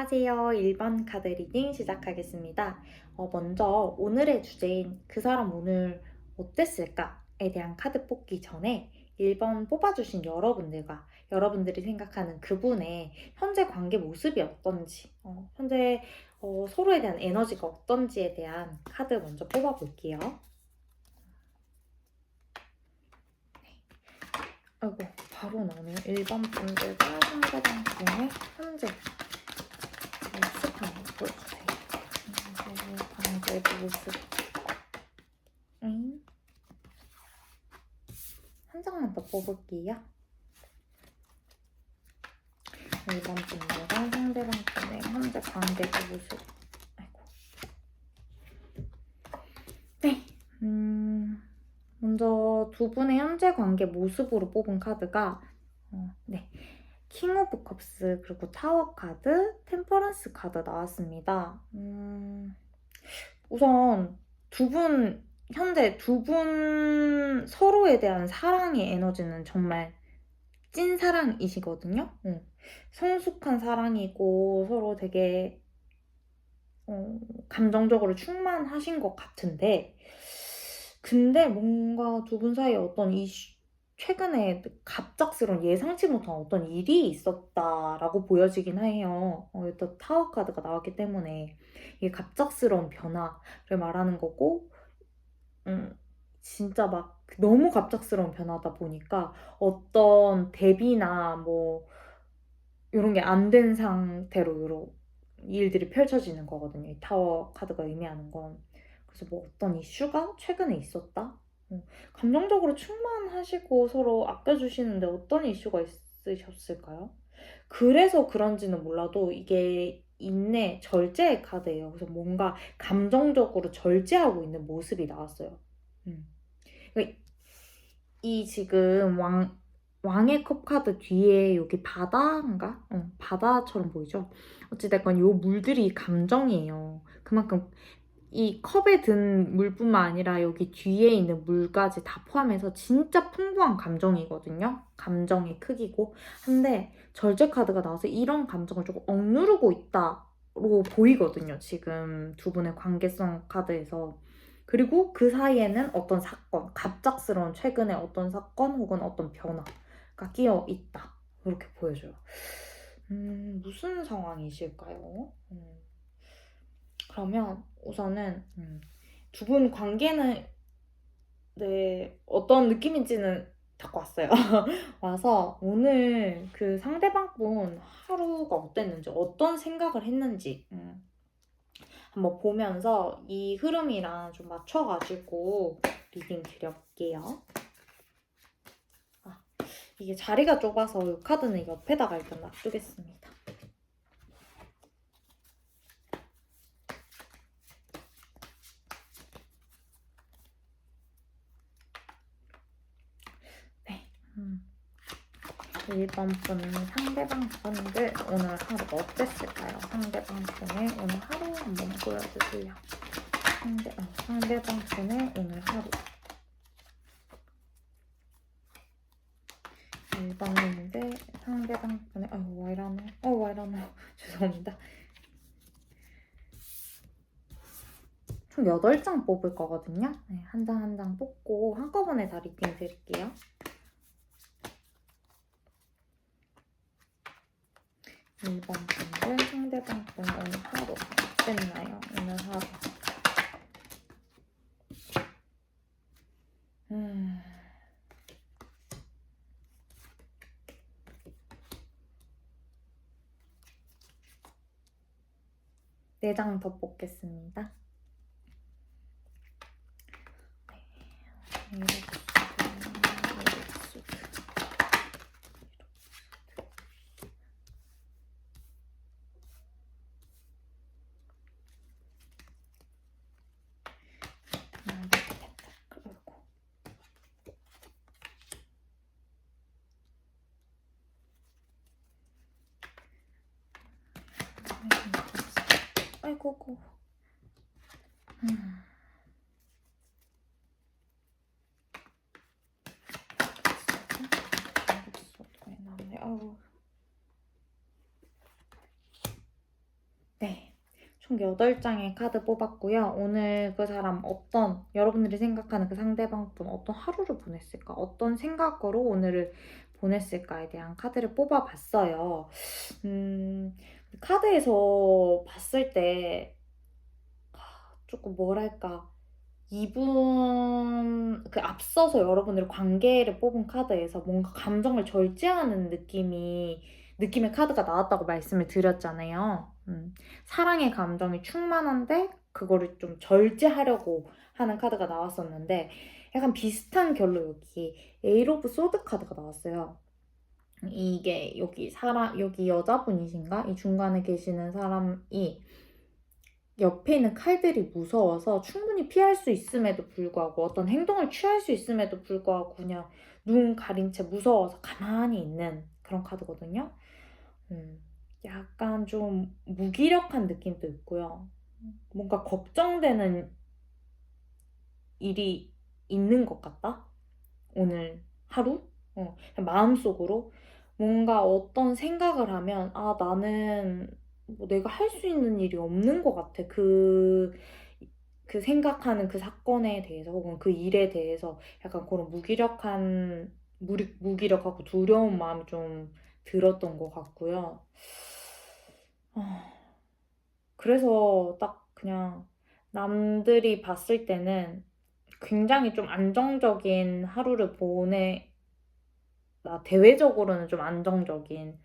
안녕하세요. 1번 카드 리딩 시작하겠습니다. 먼저 오늘의 주제인 그 사람 오늘 어땠을까에 대한 카드 뽑기 전에 1번 뽑아주신 여러분들과 여러분들이 생각하는 그분의 현재 관계 모습이 어떤지, 현재 서로에 대한 에너지가 어떤지에 대한 카드 먼저 뽑아볼게요. 아이고, 바로 나오네요. 1번 분들과 상대방 분의 현재 모습 한번 보여주세요. 관계 모습. 한 장만 더 뽑을게요. 1번 분들과 상대방 분의 현재 관계 모습. 아이고. 네. 먼저 두 분의 현재 관계 모습으로 뽑은 카드가 네. 킹 오브 컵스 그리고 타워 카드, 템퍼런스 카드 나왔습니다. 우선 현재 두 분 서로에 대한 사랑의 에너지는 정말 찐 사랑이시거든요. 성숙한 사랑이고 서로 되게 감정적으로 충만하신 것 같은데, 근데 뭔가 두 분 사이에 어떤 최근에 갑작스러운 예상치 못한 어떤 일이 있었다라고 보여지긴 해요. 일단 타워 카드가 나왔기 때문에 이게 갑작스러운 변화를 말하는 거고, 진짜 막 너무 갑작스러운 변화다 보니까 어떤 대비나 뭐 이런 게 안 된 상태로 이런 일들이 펼쳐지는 거거든요. 이 타워 카드가 의미하는 건. 그래서 뭐 어떤 이슈가 최근에 있었다? 감정적으로 충만하시고 서로 아껴주시는데 어떤 이슈가 있으셨을까요? 그래서 그런지는 몰라도 이게 인내, 절제의 카드예요. 그래서 뭔가 감정적으로 절제하고 있는 모습이 나왔어요. 그러니까 이 지금 왕의 컵 카드 뒤에 여기 바다인가? 바다처럼 보이죠? 어찌됐건 요 물들이 감정이에요. 그만큼 이 컵에 든 물뿐만 아니라 여기 뒤에 있는 물까지 다 포함해서 진짜 풍부한 감정이거든요. 감정의 크기고. 근데 절제 카드가 나와서 이런 감정을 조금 억누르고 있다로 보이거든요. 지금 두 분의 관계성 카드에서. 그리고 그 사이에는 어떤 사건, 갑작스러운 최근에 어떤 사건 혹은 어떤 변화가 끼어 있다. 이렇게 보여줘요. 무슨 상황이실까요? 그러면 우선은 두 분 관계는 네, 어떤 느낌인지는 갖고 왔어요. 와서 오늘 그 상대방 분 하루가 어땠는지, 어떤 생각을 했는지 한번 보면서 이 흐름이랑 좀 맞춰가지고 리딩 드려볼게요. 이게 자리가 좁아서 이 카드는 옆에다가 일단 놔두겠습니다. 네. 1번 분 상대방 분들 오늘 하루가 어땠을까요? 상대방 분의 오늘 하루 한번 보여주세요. 상대방 분의 오늘 하루. 1번인데 상대방 분의 와 이러노 죄송합니다. 총 8장 뽑을 거거든요. 네, 한 장 한 장 뽑고 한꺼번에 다 리딩 드릴게요. 1번 분들 상대방 분 오늘 하루 어땠나요? 오늘 하루. 네 장 더 뽑겠습니다. 아이고. 아이고. 총 8장의 카드 뽑았고요. 오늘 그 사람 여러분들이 생각하는 그 상대방분 어떤 하루를 보냈을까? 어떤 생각으로 오늘을 보냈을까에 대한 카드를 뽑아봤어요. 카드에서 봤을 때 조금 뭐랄까, 앞서서 여러분들의 관계를 뽑은 카드에서 뭔가 감정을 절제하는 느낌의 카드가 나왔다고 말씀을 드렸잖아요. 사랑의 감정이 충만한데, 그거를 좀 절제하려고 하는 카드가 나왔었는데, 약간 비슷한 결로 여기 에이트 오브 소드 카드가 나왔어요. 이게 여기 여자분이신가? 이 중간에 계시는 사람이 옆에 있는 칼들이 무서워서 충분히 피할 수 있음에도 불구하고 어떤 행동을 취할 수 있음에도 불구하고 그냥 눈 가린 채 무서워서 가만히 있는 그런 카드거든요. 약간 좀 무기력한 느낌도 있고요. 뭔가 걱정되는 일이 있는 것 같다? 오늘 하루? 마음속으로 뭔가 어떤 생각을 하면 나는 뭐 내가 할 수 있는 일이 없는 것 같아. 그 생각하는 그 사건에 대해서 혹은 그 일에 대해서 약간 그런 무기력하고 두려운 마음이 좀 들었던 것 같고요. 그래서 딱 그냥 남들이 봤을 때는 굉장히 좀 안정적인 하루를 대외적으로는 좀 안정적인,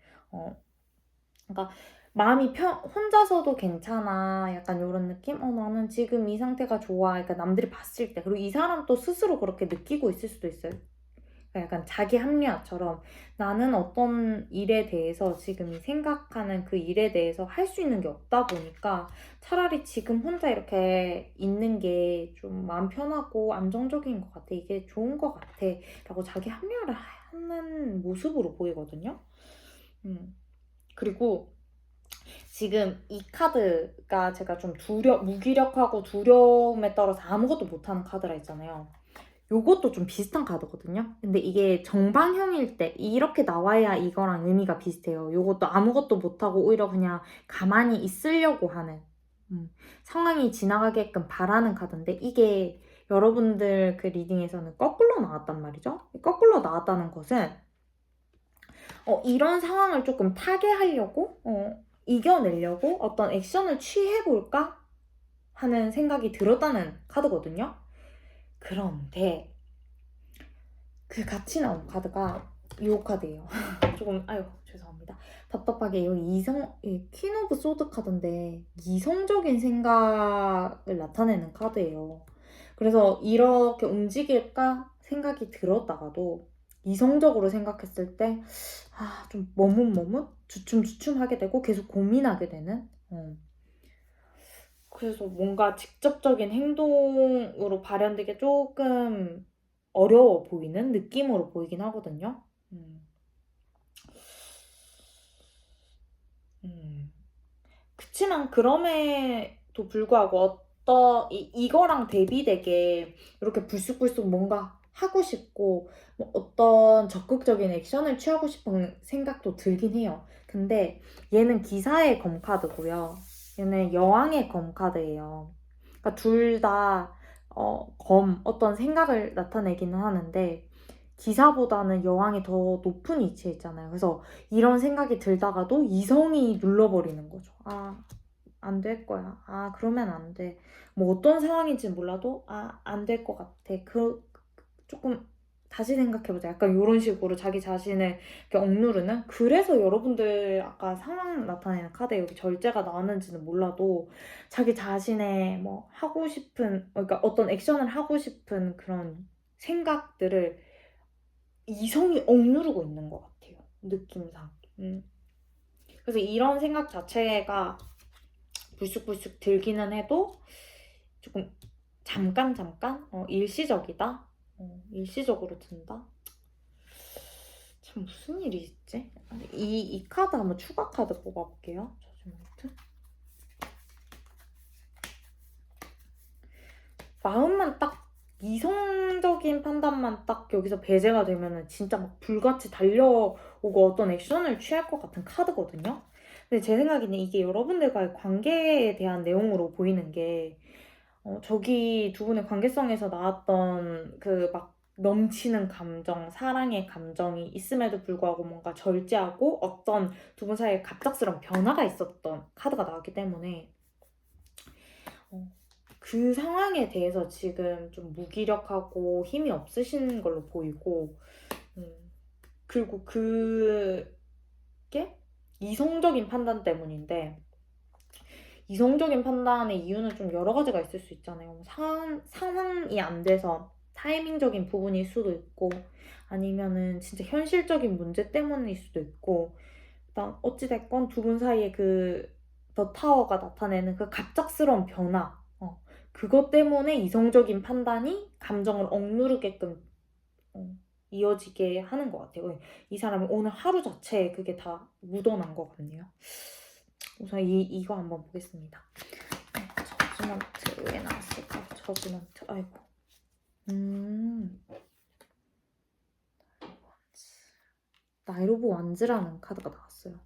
그러니까 마음이 혼자서도 괜찮아. 약간 이런 느낌? 나는 지금 이 상태가 좋아. 그러니까 남들이 봤을 때. 그리고 이 사람도 스스로 그렇게 느끼고 있을 수도 있어요. 그러니까 약간 자기 합리화처럼 나는 어떤 일에 대해서 지금 생각하는 그 일에 대해서 할 수 있는 게 없다 보니까 차라리 지금 혼자 이렇게 있는 게 좀 마음 편하고 안정적인 것 같아. 이게 좋은 것 같아. 라고 자기 합리화를 하는 모습으로 보이거든요. 그리고 지금 이 카드가 제가 좀 무기력하고 두려움에 따라서 아무것도 못하는 카드라 했잖아요. 요것도 좀 비슷한 카드거든요. 근데 이게 정방형일 때 이렇게 나와야 이거랑 의미가 비슷해요. 요것도 아무것도 못하고 오히려 그냥 가만히 있으려고 하는, 상황이 지나가게끔 바라는 카드인데, 이게 여러분들 그 리딩에서는 거꾸로 나왔단 말이죠. 거꾸로 나왔다는 것은 이런 상황을 조금 타개하려고, 이겨내려고 어떤 액션을 취해볼까 하는 생각이 들었다는 카드거든요. 그런데 그 같이 나온 카드가 이 카드예요. 조금 죄송합니다. 답답하게 여기 퀸 오브 소드 카드인데 이성적인 생각을 나타내는 카드예요. 그래서 이렇게 움직일까 생각이 들었다가도 이성적으로 생각했을 때 좀 머뭇머뭇 주춤주춤하게 되고 계속 고민하게 되는, 그래서 뭔가 직접적인 행동으로 발현되기 조금 어려워 보이는 느낌으로 보이긴 하거든요. 그치만 그럼에도 불구하고 이거랑 대비되게 이렇게 불쑥불쑥 뭔가 하고 싶고 뭐 어떤 적극적인 액션을 취하고 싶은 생각도 들긴 해요. 근데 얘는 기사의 검 카드고요. 얘는 여왕의 검 카드예요. 그러니까 둘 다 어떤 생각을 나타내기는 하는데 기사보다는 여왕이 더 높은 위치에 있잖아요. 그래서 이런 생각이 들다가도 이성이 눌러버리는 거죠. 안 될 거야. 그러면 안 돼. 뭐 어떤 상황인지 몰라도 안 될 것 같아. 조금 다시 생각해보자. 약간 이런 식으로 자기 자신을 이렇게 억누르는? 그래서 여러분들 아까 상황 나타내는 카드에 여기 절제가 나왔는지는 몰라도 자기 자신의 뭐 하고 싶은, 그러니까 어떤 액션을 하고 싶은 그런 생각들을 이성이 억누르고 있는 것 같아요. 느낌상. 그래서 이런 생각 자체가 불쑥불쑥 들기는 해도 조금 잠깐 일시적이다. 일시적으로 든다. 참 무슨 일이 있지? 이 카드 한번 추가 카드 뽑아볼게요. 저주먼트. 마음만 딱 이성적인 판단만 딱 여기서 배제가 되면은 진짜 막 불같이 달려오고 어떤 액션을 취할 것 같은 카드거든요. 근데 제 생각에는 이게 여러분들과의 관계에 대한 내용으로 보이는 게 저기 두 분의 관계성에서 나왔던 그 막 넘치는 감정, 사랑의 감정이 있음에도 불구하고 뭔가 절제하고 어떤 두 분 사이에 갑작스러운 변화가 있었던 카드가 나왔기 때문에 그 상황에 대해서 지금 좀 무기력하고 힘이 없으신 걸로 보이고, 그리고 그게 이성적인 판단 때문인데, 이성적인 판단의 이유는 좀 여러 가지가 있을 수 있잖아요. 상황이 안 돼서 타이밍적인 부분일 수도 있고, 아니면은 진짜 현실적인 문제 때문일 수도 있고, 일단 어찌됐건 두 분 사이에 더 타워가 나타내는 그 갑작스러운 변화, 그것 때문에 이성적인 판단이 감정을 억누르게끔 이어지게 하는 것 같아요. 이 사람이 오늘 하루 자체에 그게 다 묻어난 것 같네요. 우선 이거 한번 보겠습니다. 저지먼트 왜 나왔을까? 저지먼트, 아이고. 나이트 오브 완즈라는 카드가 나왔어요.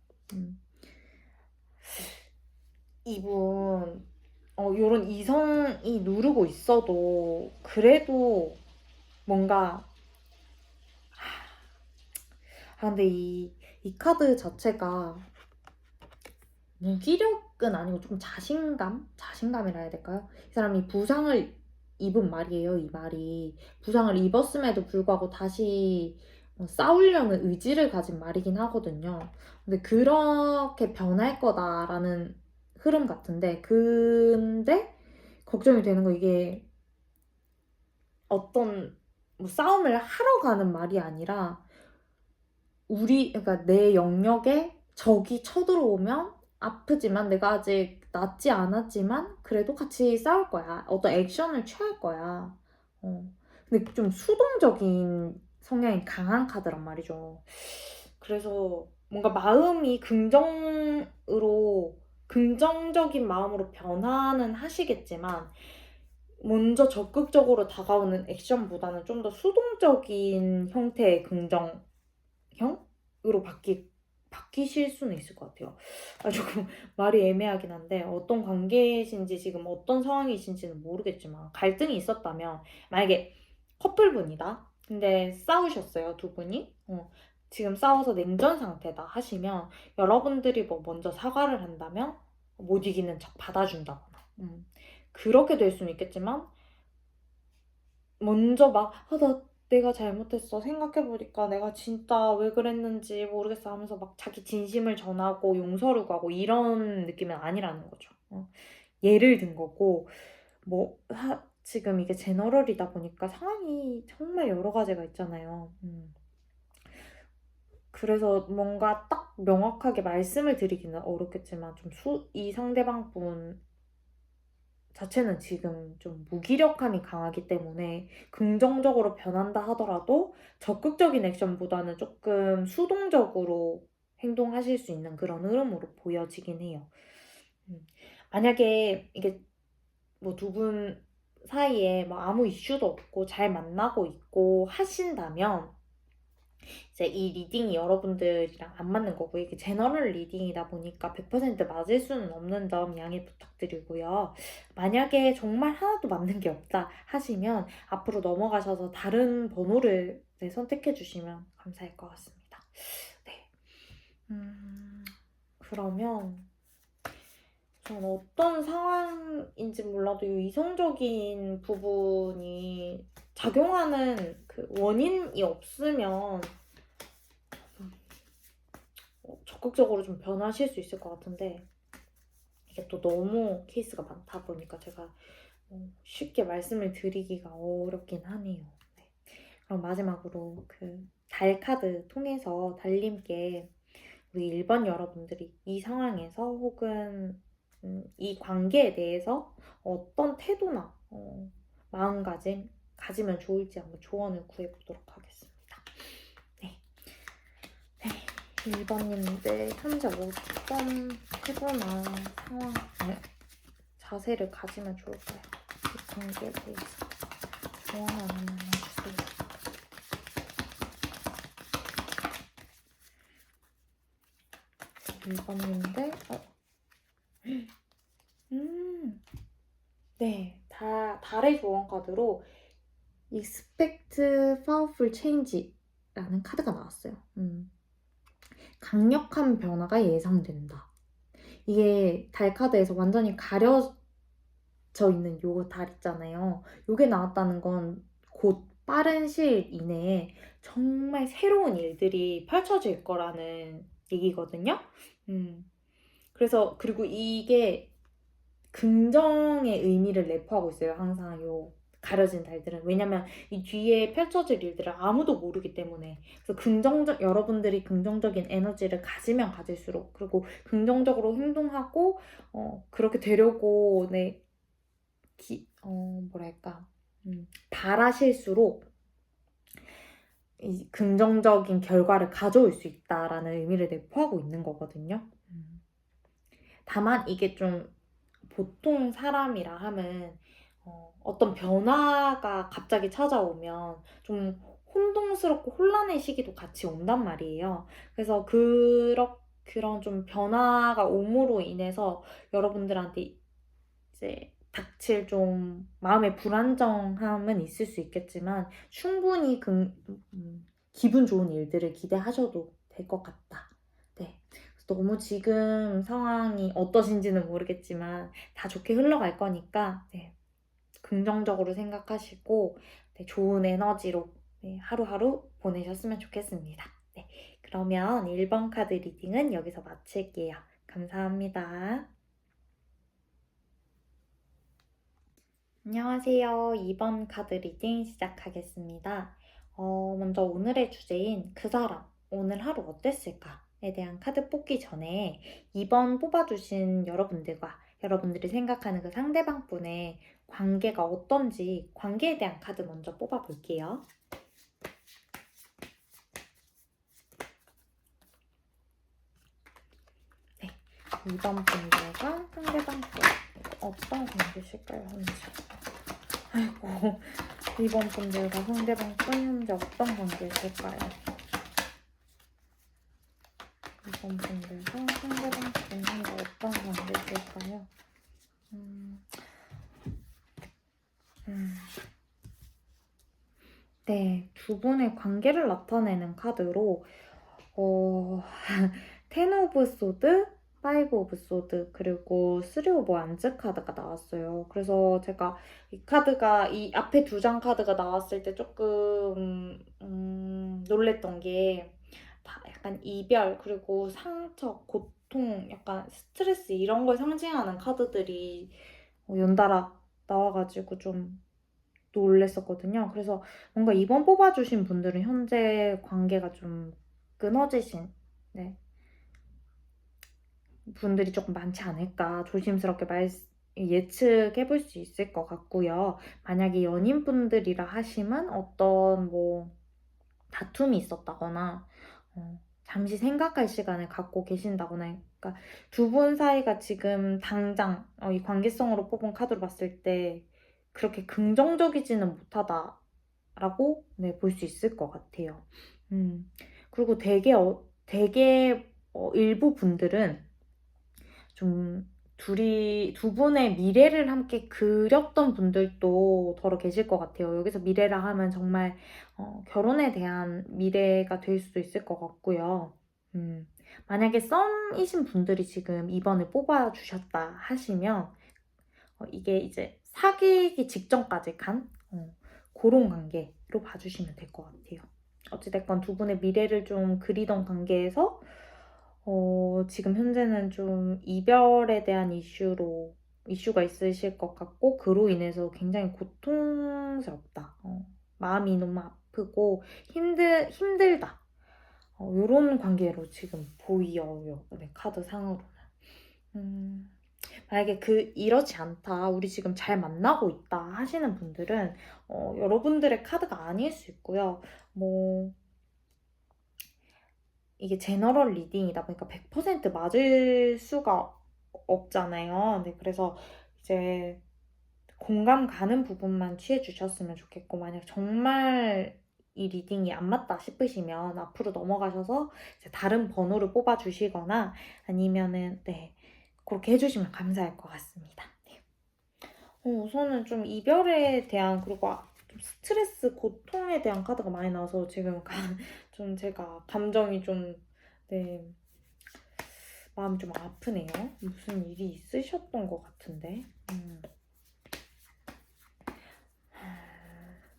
이분 요런 이성이 누르고 있어도 그래도 뭔가 근데 이 카드 자체가 무기력은 아니고 좀 자신감이라 해야 될까요? 이 사람이 부상을 입은 말이에요. 이 말이 부상을 입었음에도 불구하고 다시 싸우려는 의지를 가진 말이긴 하거든요. 근데 그렇게 변할 거다라는 흐름 같은데, 근데 걱정이 되는 거, 이게 어떤 싸움을 하러 가는 말이 아니라 그러니까 내 영역에 적이 쳐들어오면 아프지만 내가 아직 낫지 않았지만 그래도 같이 싸울 거야. 어떤 액션을 취할 거야. 근데 좀 수동적인 성향이 강한 카드란 말이죠. 그래서 뭔가 마음이 긍정적인 마음으로 변화는 하시겠지만 먼저 적극적으로 다가오는 액션보다는 좀 더 수동적인 형태의 긍정형으로 바뀌실 수는 있을 것 같아요. 조금 말이 애매하긴 한데 어떤 관계이신지 지금 어떤 상황이신지는 모르겠지만 갈등이 있었다면 만약에 커플분이다. 근데 싸우셨어요, 두 분이. 지금 싸워서 냉전 상태다 하시면 여러분들이 뭐 먼저 사과를 한다면 못 이기는 척 받아준다거나 그렇게 될 수는 있겠지만 먼저 내가 잘못했어. 생각해보니까 내가 진짜 왜 그랬는지 모르겠어 하면서 막 자기 진심을 전하고 용서를 구하고 이런 느낌은 아니라는 거죠. 예를 든 거고, 지금 이게 제너럴이다 보니까 상황이 정말 여러 가지가 있잖아요. 그래서 뭔가 딱 명확하게 말씀을 드리기는 어렵겠지만, 이 상대방 분 자체는 지금 좀 무기력함이 강하기 때문에 긍정적으로 변한다 하더라도 적극적인 액션보다는 조금 수동적으로 행동하실 수 있는 그런 흐름으로 보여지긴 해요. 만약에 이게 뭐 두 분 사이에 뭐 아무 이슈도 없고 잘 만나고 있고 하신다면 이제 이 리딩이 여러분들이랑 안 맞는 거고 이게 제너럴 리딩이다 보니까 100% 맞을 수는 없는 점 양해 부탁드리고요. 만약에 정말 하나도 맞는 게 없다 하시면 앞으로 넘어가셔서 다른 번호를 선택해 주시면 감사할 것 같습니다. 네. 그러면 전 어떤 상황인지 몰라도 이 이성적인 부분이 작용하는 그 원인이 없으면 적극적으로 좀 변하실 수 있을 것 같은데 이게 또 너무 케이스가 많다 보니까 제가 쉽게 말씀을 드리기가 어렵긴 하네요. 네. 그럼 마지막으로 그 달 카드 통해서 달님께 우리 1번 여러분들이 이 상황에서 혹은 이 관계에 대해서 어떤 태도나 마음가짐 가지면 좋을지 한번 조언을 구해보도록 하겠습니다. 네. 1번님들 현재 어떤 태도나 상황, 자세를 가지면 좋을까요? 이 관계에 대해서 조언 하나만 해주세요. 읽었는데 네, 달의 조언 카드로 Expect Powerful Change라는 카드가 나왔어요. 강력한 변화가 예상된다. 이게 달 카드에서 완전히 가려져 있는 요 달 있잖아요. 요게 나왔다는 건 곧 빠른 시일 이내에 정말 새로운 일들이 펼쳐질 거라는 얘기거든요. 그래서 그리고 이게 긍정의 의미를 내포하고 있어요. 항상 요 가려진 달들은. 왜냐면 이 뒤에 펼쳐질 일들을 아무도 모르기 때문에. 그래서 여러분들이 긍정적인 에너지를 가지면 가질수록, 그리고 긍정적으로 행동하고 그렇게 되려고 뭐랄까 바라실수록 이 긍정적인 결과를 가져올 수 있다라는 의미를 내포하고 있는 거거든요. 다만 이게 좀 보통 사람이라 함은 어떤 변화가 갑자기 찾아오면 좀 혼동스럽고 혼란의 시기도 같이 온단 말이에요. 그래서 그런 좀 변화가 옴으로 인해서 여러분들한테 이제 닥칠 좀 마음의 불안정함은 있을 수 있겠지만 충분히 기분 좋은 일들을 기대하셔도 될 것 같다. 네. 너무 지금 상황이 어떠신지는 모르겠지만 다 좋게 흘러갈 거니까 네, 긍정적으로 생각하시고 네, 좋은 에너지로 네, 하루하루 보내셨으면 좋겠습니다. 네, 그러면 1번 카드 리딩은 여기서 마칠게요. 감사합니다. 안녕하세요. 2번 카드 리딩 시작하겠습니다. 먼저 오늘의 주제인 그 사람, 오늘 하루 어땠을까에 대한 카드 뽑기 전에 2번 뽑아주신 여러분들과 여러분들이 생각하는 그 상대방 분의 관계가 어떤지 관계에 대한 카드 먼저 뽑아볼게요. 네, 2번 분들과 상대방 분 어떤 관계실까요, 현재? 아이고, 2번 분들과 상대방 분 현재 어떤 관계실까요? 2번 분들과 상대방 분 현재 어떤 관계실까요? 네, 두 분의 관계를 나타내는 카드로 텐 오브 소드, 파이브 오브 소드, 그리고 쓰리 오브 완즈 카드가 나왔어요. 그래서 제가 이 카드가 이 앞에 두 장 카드가 나왔을 때 조금 놀랬던 게 다 약간 이별, 그리고 상처, 고통, 약간 스트레스 이런 걸 상징하는 카드들이 연달아 나와가지고 좀 놀랬었거든요. 그래서 뭔가 이번 뽑아주신 분들은 현재 관계가 좀 끊어지신 네, 분들이 조금 많지 않을까 조심스럽게 예측해볼 수 있을 것 같고요. 만약에 연인분들이라 하시면 어떤 뭐 다툼이 있었다거나 잠시 생각할 시간을 갖고 계신다거나, 그러니까 두 분 사이가 지금 당장 이 관계성으로 뽑은 카드로 봤을 때 그렇게 긍정적이지는 못하다라고 네, 볼 수 있을 것 같아요. 그리고 되게 일부 분들은 좀 두 분의 미래를 함께 그렸던 분들도 더러 계실 것 같아요. 여기서 미래라 하면 정말 결혼에 대한 미래가 될 수도 있을 것 같고요. 만약에 썸이신 분들이 지금 2번을 뽑아주셨다 하시면 이게 이제 사귀기 직전까지 간 그런 관계로 봐주시면 될 것 같아요. 어찌됐건 두 분의 미래를 좀 그리던 관계에서 지금 현재는 좀 이별에 대한 이슈가 있으실 것 같고, 그로 인해서 굉장히 고통스럽다. 마음이 너무 아프고, 힘들다. 요런 관계로 지금 보여요. 네, 카드 상으로는. 만약에 이렇지 않다, 우리 지금 잘 만나고 있다 하시는 분들은, 여러분들의 카드가 아닐 수 있고요. 이게 제너럴 리딩이다 보니까 100% 맞을 수가 없잖아요. 네, 그래서 이제 공감 가는 부분만 취해 주셨으면 좋겠고, 만약 정말 이 리딩이 안 맞다 싶으시면 앞으로 넘어가셔서 이제 다른 번호를 뽑아주시거나 아니면은 네 그렇게 해주시면 감사할 것 같습니다. 네. 우선은 좀 이별에 대한 그리고 좀 스트레스, 고통에 대한 카드가 많이 나와서 지금 좀 제가 감정이 좀 네, 마음이 좀 아프네요. 무슨 일이 있으셨던 것 같은데.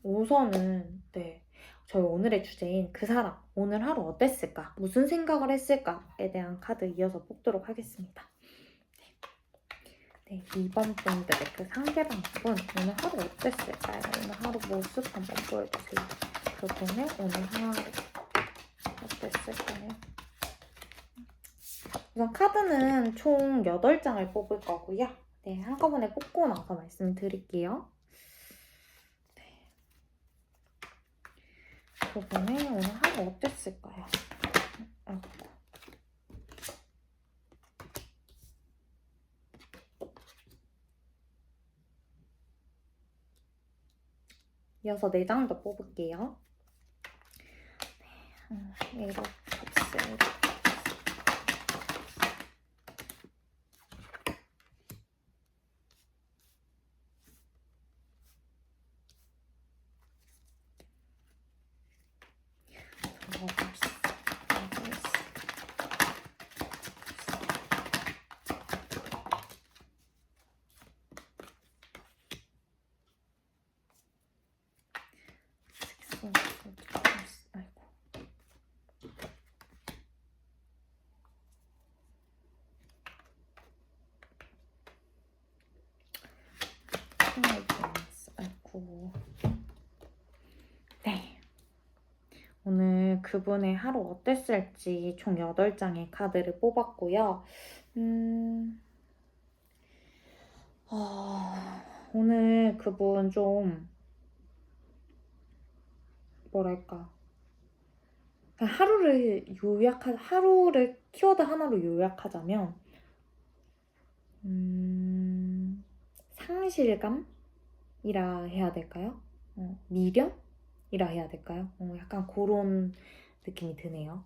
우선은 네 저희 오늘의 주제인 그 사람 오늘 하루 어땠을까? 무슨 생각을 했을까?에 대한 카드 이어서 뽑도록 하겠습니다. 네, 2번 분들의 그 상대방분 오늘 하루 어땠을까요? 오늘 하루 모습 한번 보여주세요. 그분의 오늘 하루 어땠을까요? 우선 카드는 총 8장을 뽑을 거고요. 네, 한꺼번에 뽑고 나서 말씀드릴게요. 그분의 오늘 하루 어땠을까요? 이어서 4장 더 뽑을게요. 네, 이렇게 아이고. 네. 오늘 그분의 하루 어땠을지 총 8장의 카드를 뽑았고요. 오늘 그분 좀 뭐랄까 하루를 키워드 하나로 요약하자면 상실감이라 해야 될까요? 미련이라 해야 될까요? 약간 그런 느낌이 드네요.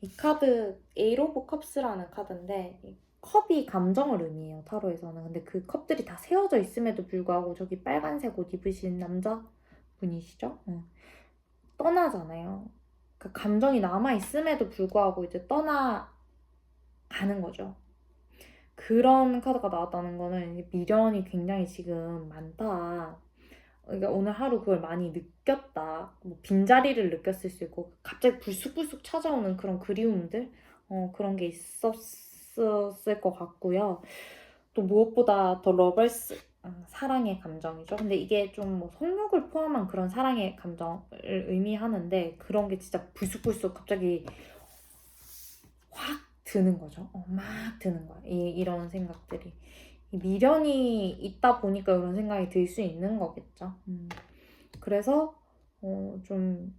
이 카드 에이트 오브 컵스라는 카드인데 컵이 감정을 의미해요, 타로에서는. 근데 그 컵들이 다 세워져 있음에도 불구하고 저기 빨간색 옷 입으신 남자분이시죠? 떠나잖아요. 그 감정이 남아있음에도 불구하고 이제 떠나가는 거죠. 그런 카드가 나왔다는 거는 미련이 굉장히 지금 많다. 그러니까 오늘 하루 그걸 많이 느꼈다. 뭐 빈자리를 느꼈을 수 있고 갑자기 불쑥불쑥 찾아오는 그런 그리움들 그런 게 있었을 것 같고요. 또 무엇보다 더 러벌스 사랑의 감정이죠. 근데 이게 좀 뭐 성욕을 포함한 그런 사랑의 감정을 의미하는데 그런 게 진짜 불쑥불쑥 갑자기 확 드는 거죠. 막 드는 거야. 이런 생각들이. 미련이 있다 보니까 이런 생각이 들 수 있는 거겠죠. 그래서 좀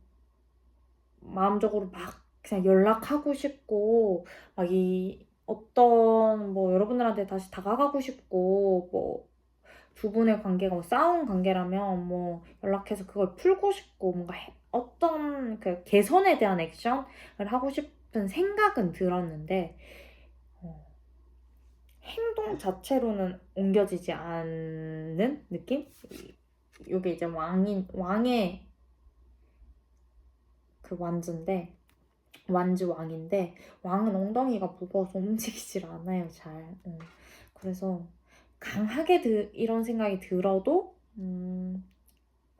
마음적으로 막 그냥 연락하고 싶고 막 어떤 뭐 여러분들한테 다시 다가가고 싶고 뭐 두 분의 관계가 뭐 싸운 관계라면 뭐 연락해서 그걸 풀고 싶고 뭔가 어떤 그 개선에 대한 액션을 하고 싶은 생각은 들었는데 행동 자체로는 옮겨지지 않는 느낌? 이게 이제 왕의 그 왕인데 왕은 엉덩이가 무거워서 움직이질 않아요, 잘. 그래서 강하게 이런 생각이 들어도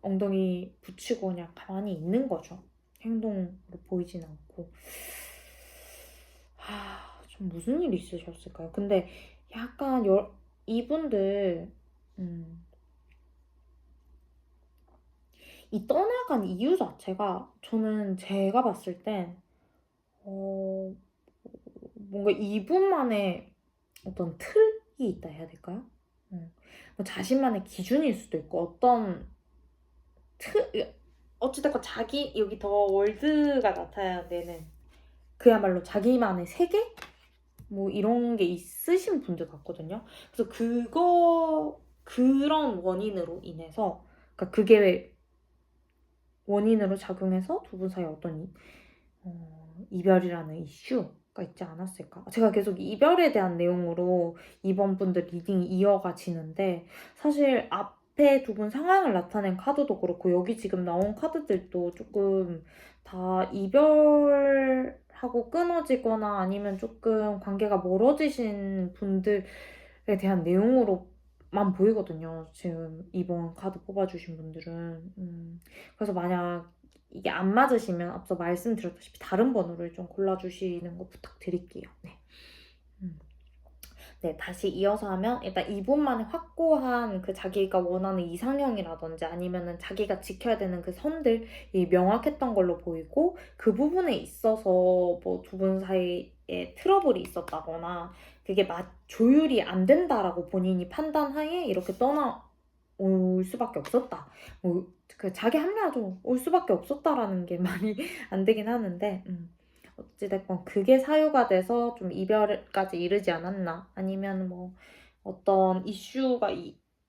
엉덩이 붙이고 그냥 가만히 있는 거죠. 행동으로 보이진 않고. 좀 무슨 일이 있으셨을까요? 근데 약간 이분들 이 떠나간 이유 자체가 저는 제가 봤을 땐 뭔가 이분만의 어떤 틀이 있다 해야 될까요? 뭐 자신만의 기준일 수도 있고 어떤 어찌됐건 자기 여기 더 월드가 나타나야 되는 그야말로 자기만의 세계? 뭐 이런 게 있으신 분들 같거든요. 그래서 그런 원인으로 인해서 그러니까 그게 원인으로 작용해서 두 분 사이에 어떤 이별이라는 이슈가 있지 않았을까. 제가 계속 이별에 대한 내용으로 이번 분들 리딩이 이어가지는데 사실 앞에 두 분 상황을 나타낸 카드도 그렇고 여기 지금 나온 카드들도 조금 다 이별하고 끊어지거나 아니면 조금 관계가 멀어지신 분들에 대한 내용으로만 보이거든요. 지금 이번 카드 뽑아주신 분들은. 그래서 만약 이게 안 맞으시면 앞서 말씀드렸다시피 다른 번호를 좀 골라주시는 거 부탁드릴게요. 네. 네, 다시 이어서 하면 일단 이분만의 확고한 그 자기가 원하는 이상형이라든지 아니면은 자기가 지켜야 되는 그 선들이 명확했던 걸로 보이고 그 부분에 있어서 뭐 두 분 사이에 트러블이 있었다거나 그게 조율이 안 된다라고 본인이 판단하에 이렇게 떠나올 수밖에 없었다. 그 자기 합리화죠. 올 수밖에 없었다라는 게 말이 안 되긴 하는데 어찌됐건 그게 사유가 돼서 좀 이별까지 이르지 않았나 아니면 뭐 어떤 이슈가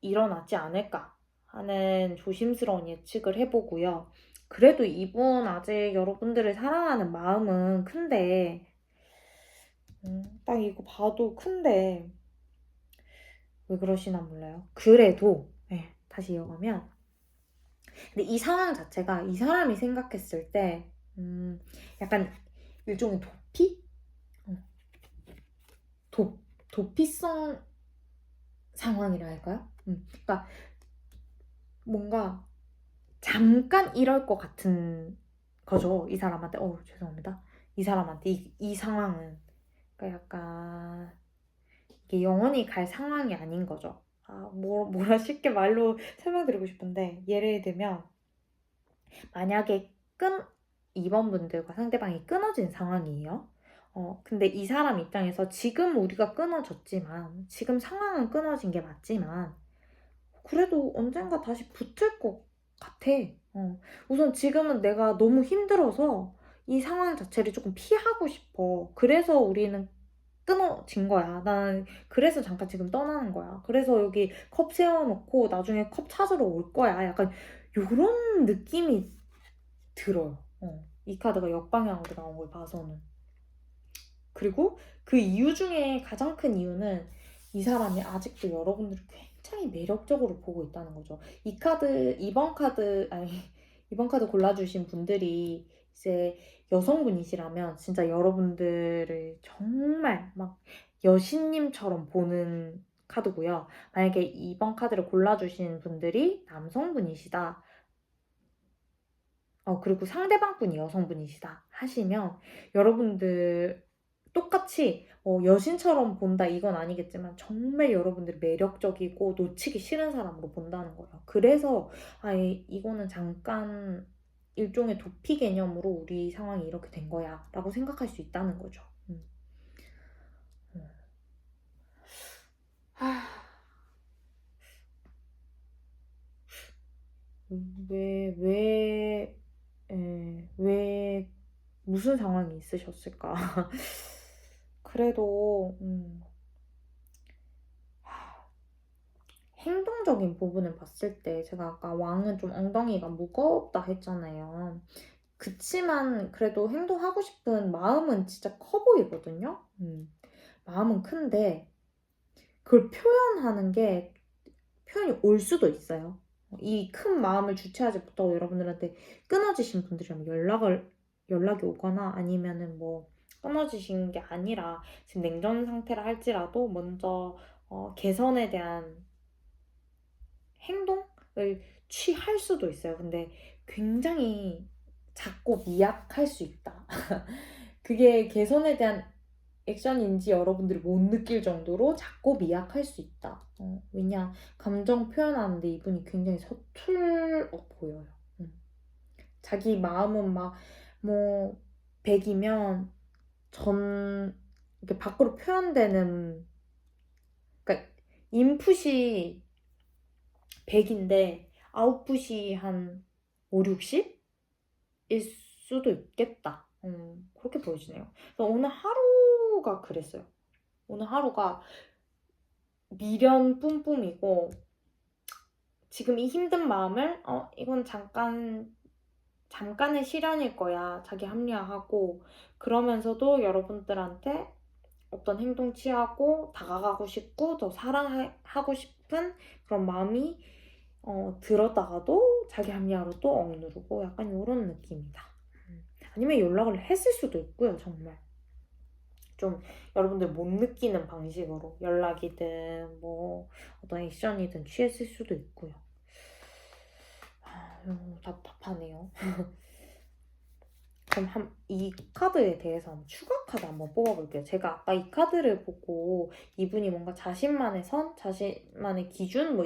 일어나지 않을까 하는 조심스러운 예측을 해보고요. 그래도 이분 아직 여러분들을 사랑하는 마음은 큰데 딱 이거 봐도 큰데 왜 그러시나 몰라요. 그래도 네, 다시 이어가면 근데 이 상황 자체가 이 사람이 생각했을 때 약간 일종의 도피? 도피성 상황이라 할까요? 그러니까 뭔가 잠깐 이럴 것 같은 거죠. 이 사람한테. 죄송합니다. 이 사람한테 이 상황은 그러니까 약간 이게 영원히 갈 상황이 아닌 거죠. 뭐라 쉽게 말로 설명드리고 싶은데 예를 들면 만약에 2번 분들과 상대방이 끊어진 상황이에요. 근데 이 사람 입장에서 지금 우리가 끊어졌지만 지금 상황은 끊어진 게 맞지만 그래도 언젠가 다시 붙을 것 같아. 우선 지금은 내가 너무 힘들어서 이 상황 자체를 조금 피하고 싶어. 그래서 우리는 끊어진 거야. 난 그래서 잠깐 지금 떠나는 거야. 그래서 여기 컵 세워놓고 나중에 컵 찾으러 올 거야. 약간 요런 느낌이 들어요. 이 카드가 역방향으로 나온 걸 봐서는. 그리고 그 이유 중에 가장 큰 이유는 이 사람이 아직도 여러분들을 굉장히 매력적으로 보고 있다는 거죠. 이번 카드 골라주신 분들이 이제 여성분이시라면 진짜 여러분들을 정말 막 여신님처럼 보는 카드고요. 만약에 이번 카드를 골라주신 분들이 남성분이시다. 그리고 상대방 분이 여성분이시다 하시면 여러분들 똑같이 여신처럼 본다 이건 아니겠지만 정말 여러분들이 매력적이고 놓치기 싫은 사람으로 본다는 거예요. 그래서 이거는 잠깐 일종의 도피 개념으로 우리 상황이 이렇게 된 거야 라고 생각할 수 있다는 거죠. 왜, 왜, 무슨 상황이 있으셨을까? 그래도, 행동적인 부분을 봤을 때, 제가 아까 왕은 좀 엉덩이가 무겁다 했잖아요. 그치만 그래도 행동하고 싶은 마음은 진짜 커 보이거든요? 마음은 큰데, 그걸 표현하는 게 표현이 올 수도 있어요. 이 큰 마음을 주체하지 못하고 여러분들한테 끊어지신 분들이라면 연락이 오거나 아니면은 뭐 끊어지신 게 아니라 지금 냉전 상태라 할지라도 먼저 개선에 대한 행동을 취할 수도 있어요. 근데 굉장히 작고 미약할 수 있다. 그게 개선에 대한 액션인지 여러분들이 못 느낄 정도로 작고 미약할 수 있다. 왜냐, 감정 표현하는데 이분이 굉장히 서툴어 보여요. 자기 마음은 막, 뭐, 100이면 이렇게 밖으로 표현되는, 그러니까 인풋이 100인데 아웃풋이 한 5, 60? 일 수도 있겠다. 그렇게 보여지네요. 그래서 오늘 하루가 그랬어요. 오늘 하루가 미련 뿜뿜이고 지금 이 힘든 마음을 이건 잠깐 잠깐의 시련일 거야. 자기 합리화하고 그러면서도 여러분들한테 어떤 행동 취하고 다가가고 싶고 더 사랑하고 싶은 그런 마음이 들었다가도 자기 합리화로 또 억누르고 약간 이런 느낌이다. 아니면 연락을 했을 수도 있고요. 정말 좀 여러분들 못 느끼는 방식으로 연락이든 뭐 어떤 액션이든 취했을 수도 있고요. 답답하네요. 그럼 이 카드에 대해서 추가 카드 한번 뽑아볼게요. 제가 아까 이 카드를 보고 이분이 뭔가 자신만의 선, 자신만의 기준, 뭐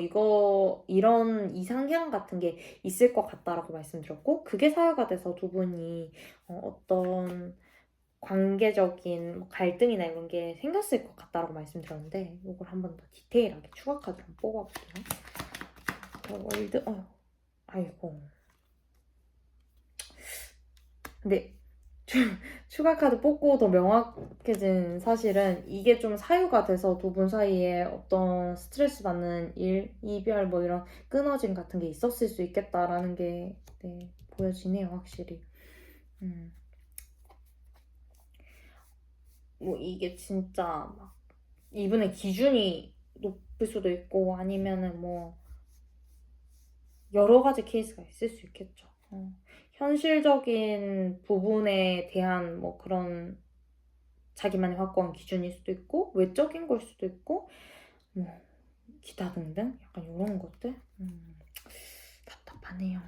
이런 이상향 같은 게 있을 것 같다라고 말씀드렸고, 그게 사유가 돼서 두 분이 어떤 관계적인 갈등이나 이런 게 생겼을 것 같다라고 말씀드렸는데, 이걸 한번 더 디테일하게 추가 카드를 한번 뽑아볼게요. 아이고. 근데 추가 카드 뽑고 더 명확해진 사실은 이게 좀 사유가 돼서 두 분 사이에 어떤 스트레스 받는 일, 이별 뭐 이런 끊어짐 같은 게 있었을 수 있겠다라는 게 보여지네요, 확실히. 뭐 이게 진짜 막 이분의 기준이 높을 수도 있고 아니면은 뭐 여러 가지 케이스가 있을 수 있겠죠. 현실적인 부분에 대한 뭐 그런 자기만의 확고한 기준일 수도 있고 외적인 걸 수도 있고 뭐 기타 등등 약간 이런 것들 답답하네요.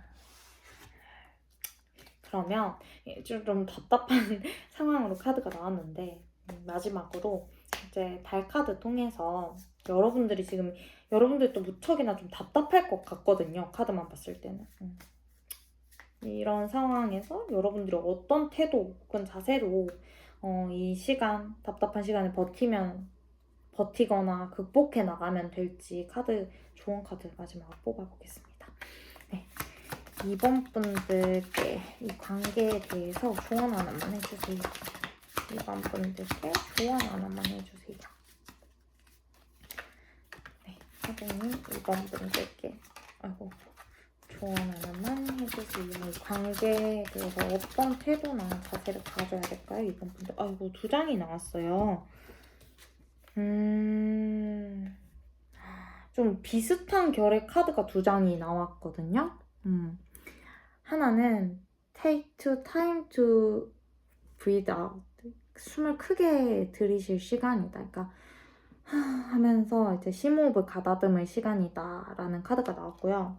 그러면 좀 답답한 상황으로 카드가 나왔는데 마지막으로 이제 달카드 통해서 여러분들도 무척이나 좀 답답할 것 같거든요. 카드만 봤을 때는. 이런 상황에서 여러분들이 어떤 태도 혹은 자세로 이 답답한 시간을 버티거나 극복해 나가면 될지 좋은 카드 마지막으로 뽑아보겠습니다. 네. 이번 분들께 이 관계에 대해서 조언 하나만 해주세요. 이번 분들께 조언 하나만 해주세요. 네, 선생님 이번 분들께 조언 하나만 해주세요. 이 관계에 대해서 어떤 태도나 자세를 가져야 될까요? 이번 분들. 아이고 2장이 나왔어요. 좀 비슷한 결의 카드가 2장이 나왔거든요. 하나는 take time to breathe out. 숨을 크게 들이쉴 시간이다. 그러니까 하면서 이제 심호흡을 가다듬을 시간이다 라는 카드가 나왔고요.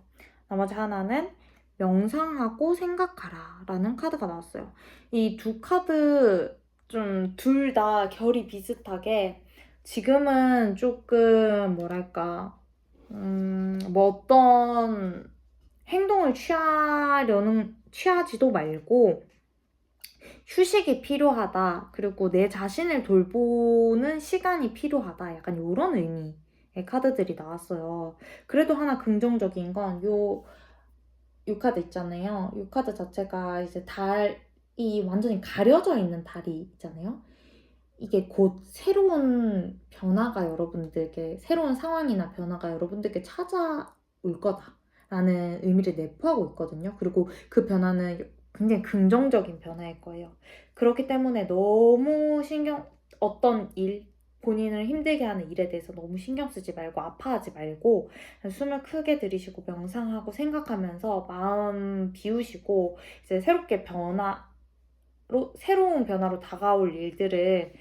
나머지 하나는 명상하고 생각하라 라는 카드가 나왔어요. 이 두 카드 좀 둘 다 결이 비슷하게 지금은 조금 뭐랄까 뭐 어떤 행동을 취하지도 말고 휴식이 필요하다. 그리고 내 자신을 돌보는 시간이 필요하다. 약간 이런 의미의 카드들이 나왔어요. 그래도 하나 긍정적인 건 요 카드 있잖아요. 요 카드 자체가 이제 달이 완전히 가려져 있는 달이 있잖아요. 이게 곧 새로운 상황이나 변화가 여러분들께 찾아올 거다라는 의미를 내포하고 있거든요. 그리고 그 변화는 굉장히 긍정적인 변화일 거예요. 그렇기 때문에 너무 어떤 본인을 힘들게 하는 일에 대해서 너무 신경 쓰지 말고 아파하지 말고 숨을 크게 들이쉬고 명상하고 생각하면서 마음 비우시고 이제 새로운 변화로 다가올 일들을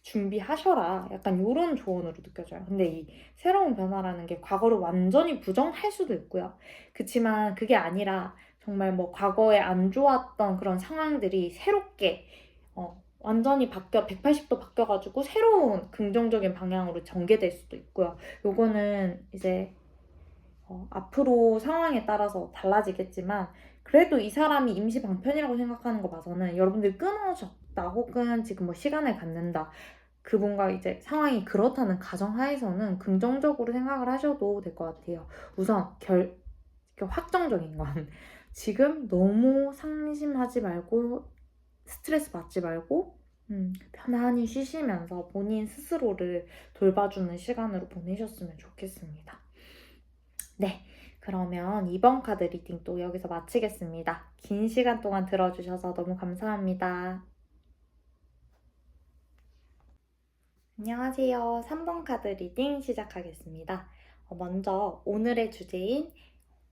준비하셔라. 약간 이런 조언으로 느껴져요. 근데 이 새로운 변화라는 게 과거를 완전히 부정할 수도 있고요. 그치만 그게 아니라 정말 뭐 과거에 안 좋았던 그런 상황들이 새롭게 완전히 180도 바뀌어가지고 새로운 긍정적인 방향으로 전개될 수도 있고요. 요거는 이제 앞으로 상황에 따라서 달라지겠지만 그래도 이 사람이 임시 방편이라고 생각하는 거 봐서는 여러분들이 끊어졌다 혹은 지금 뭐 시간을 갖는다 그분과 이제 상황이 그렇다는 가정하에서는 긍정적으로 생각을 하셔도 될 것 같아요. 우선 확정적인 건 지금 너무 상심하지 말고 스트레스 받지 말고 편안히 쉬시면서 본인 스스로를 돌봐주는 시간으로 보내셨으면 좋겠습니다. 네, 그러면 이번 카드 리딩 또 여기서 마치겠습니다. 긴 시간 동안 들어주셔서 너무 감사합니다. 안녕하세요. 3번 카드 리딩 시작하겠습니다. 먼저 오늘의 주제인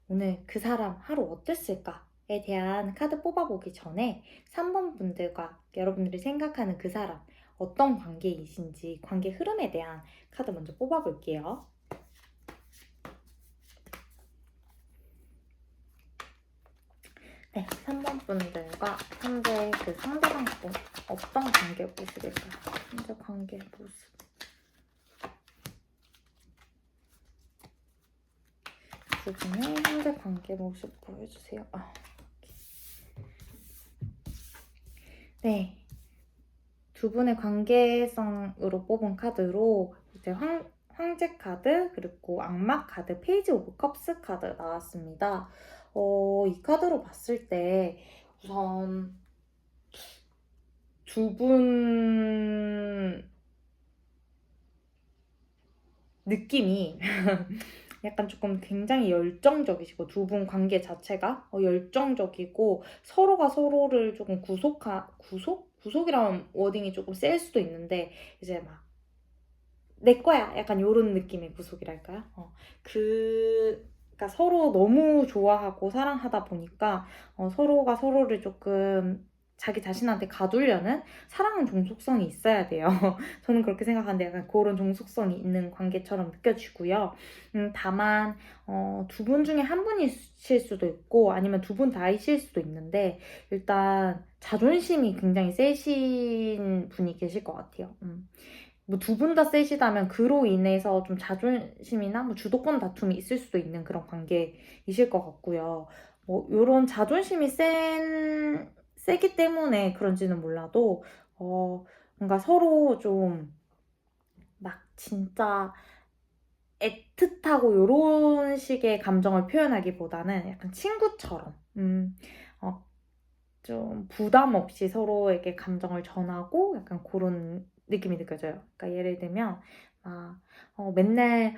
오늘 그 사람 하루 어땠을까에 대한 카드 뽑아보기 전에 3번 분들과 여러분들이 생각하는 그 사람 어떤 관계이신지 관계 흐름에 대한 카드 먼저 뽑아볼게요. 네, 3번 분들과 현재 그 상대방 분 어떤 관계 모습일까요? 현재 관계 모습. 두 분의 현재 관계 모습 보여주세요. 네, 두 분의 관계성으로 뽑은 카드로 이제 황제 카드 그리고 악마 카드, 페이지 오브 컵스 카드 나왔습니다. 이 카드로 봤을 때 우선 두 분 느낌이 약간 조금 굉장히 열정적이시고 두 분 관계 자체가 열정적이고 서로가 서로를 조금 구속이라는 워딩이 조금 셀 수도 있는데 이제 막 내 거야 약간 이런 느낌의 구속이랄까요? 그러니까 서로 너무 좋아하고 사랑하다 보니까 서로가 서로를 조금 자기 자신한테 가두려는 사랑은 종속성이 있어야 돼요. 저는 그렇게 생각하는데 약간 그런 종속성이 있는 관계처럼 느껴지고요. 다만 두 분 중에 한 분이실 수도 있고 아니면 두 분 다이실 수도 있는데 일단 자존심이 굉장히 세신 분이 계실 것 같아요. 뭐 두 분 다 세시다면 그로 인해서 좀 자존심이나 뭐 주도권 다툼이 있을 수도 있는 그런 관계이실 것 같고요. 뭐 요런 자존심이 세기 때문에 그런지는 몰라도 뭔가 서로 좀 막 진짜 애틋하고 요런 식의 감정을 표현하기보다는 약간 친구처럼 좀 부담 없이 서로에게 감정을 전하고 약간 그런 느낌이 느껴져요. 그러니까 예를 들면 맨날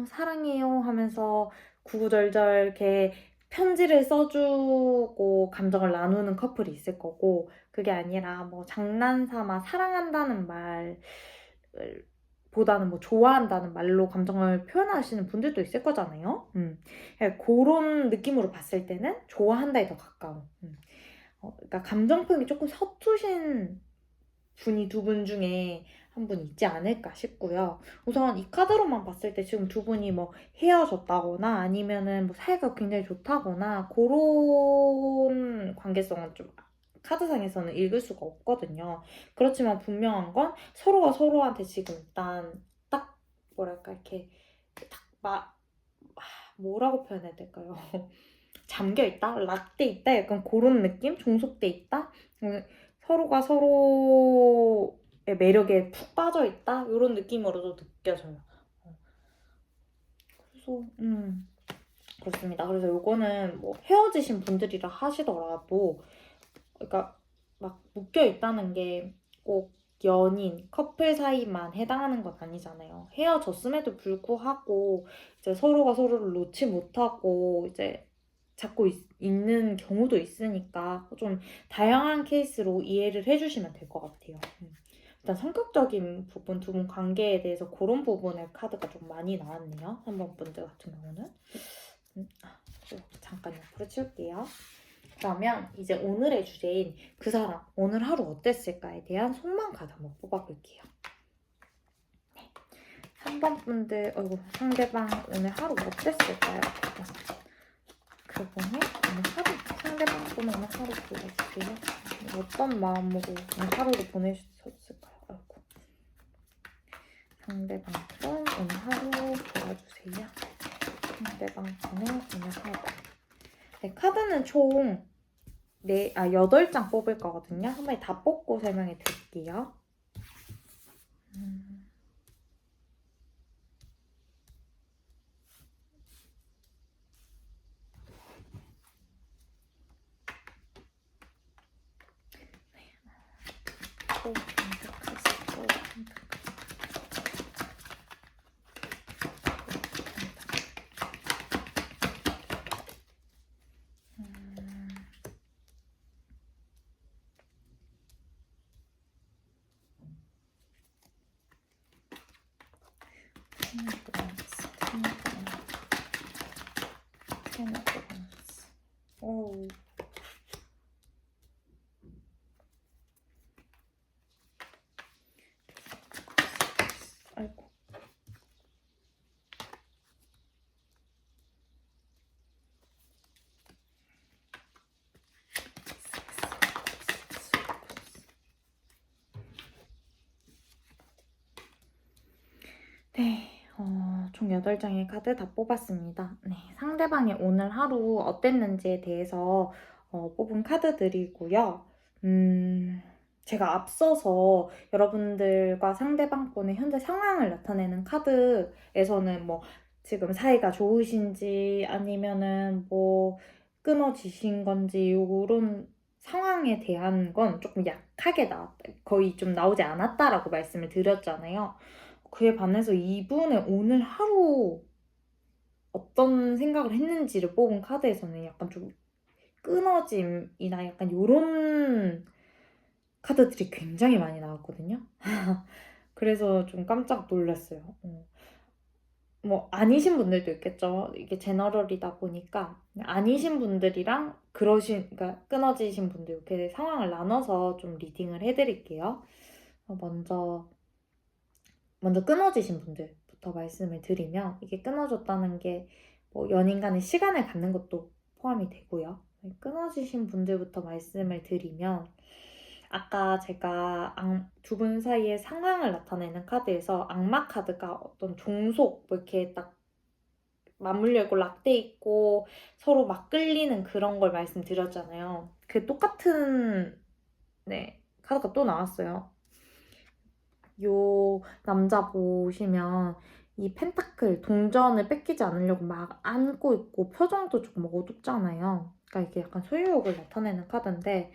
사랑해요 하면서 구구절절 이렇게 편지를 써주고 감정을 나누는 커플이 있을 거고 그게 아니라 뭐 장난삼아 사랑한다는 말 보다는 뭐 좋아한다는 말로 감정을 표현하시는 분들도 있을 거잖아요. 그런 느낌으로 봤을 때는 좋아한다에 더 가까운. 그러니까 감정 표현이 조금 서투신 분이 두 분 중에 한 분 있지 않을까 싶고요. 우선 이 카드로만 봤을 때 지금 두 분이 뭐 헤어졌다거나 아니면은 뭐 사이가 굉장히 좋다거나 그런 관계성은 좀 카드상에서는 읽을 수가 없거든요. 그렇지만 분명한 건 서로가 서로한테 지금 일단 딱 뭐랄까 이렇게 딱 뭐라고 표현해야 될까요? 잠겨있다? 락돼 있다? 약간 그런 느낌? 종속돼 있다? 서로가 서로의 매력에 푹 빠져있다? 이런 느낌으로도 느껴져요. 그래서 그렇습니다. 그래서 요거는 뭐 헤어지신 분들이라 하시더라도 그러니까 막 묶여있다는 게 꼭 연인, 커플 사이만 해당하는 건 아니잖아요. 헤어졌음에도 불구하고 이제 서로가 서로를 놓지 못하고 이제 잡고 있는 경우도 있으니까 좀 다양한 케이스로 이해를 해주시면 될 것 같아요. 일단 성격적인 부분, 두 분 관계에 대해서 그런 부분의 카드가 좀 많이 나왔네요. 3번 분들 같은 경우는. 잠깐 옆으로 치울게요. 그러면 이제 오늘의 주제인 그 사람 오늘 하루 어땠을까에 대한 속마음 카드 한번 뽑아볼게요. 네. 3번 분들 상대방 오늘 하루 어땠을까요? 그분의 오늘 하루 상대방 분 오늘 하루 보여주세요. 어떤 마음으로 오늘 하루를 보내셨을까요? 상대방 분 오늘 하루 보여주세요. 상대방 분의 오늘 하루. 네, 카드는 총 8장 뽑을 거거든요. 한 번에 다 뽑고 설명해 드릴게요. 오. 아이고. 네. 총 8장의 카드 다 뽑았습니다. 네, 상대방이 오늘 하루 어땠는지에 대해서 뽑은 카드들이고요. 제가 앞서서 여러분들과 상대방 분의 현재 상황을 나타내는 카드에서는 뭐 지금 사이가 좋으신지 아니면은 뭐 끊어지신 건지 요런 상황에 대한 건 조금 약하게 나왔다. 거의 좀 나오지 않았다라고 말씀을 드렸잖아요. 그에 반해서 이분의 오늘 하루 어떤 생각을 했는지를 뽑은 카드에서는 약간 좀 끊어짐이나 약간 요런 카드들이 굉장히 많이 나왔거든요. 그래서 좀 깜짝 놀랐어요. 뭐 아니신 분들도 있겠죠. 이게 제너럴이다 보니까 아니신 분들이랑 그러니까 끊어지신 분들 이렇게 상황을 나눠서 좀 리딩을 해드릴게요. 먼저 끊어지신 분들부터 말씀을 드리면 이게 끊어졌다는 게 뭐 연인 간의 시간을 갖는 것도 포함이 되고요. 끊어지신 분들부터 말씀을 드리면 아까 제가 두 분 사이의 상황을 나타내는 카드에서 악마 카드가 어떤 종속 뭐 이렇게 딱 맞물려 있고 락돼 있고 서로 막 끌리는 그런 걸 말씀드렸잖아요. 그 똑같은 카드가 또 나왔어요. 요 남자 보시면 이 펜타클 동전을 뺏기지 않으려고 막 안고 있고 표정도 조금 어둡잖아요. 그러니까 이게 약간 소유욕을 나타내는 카드인데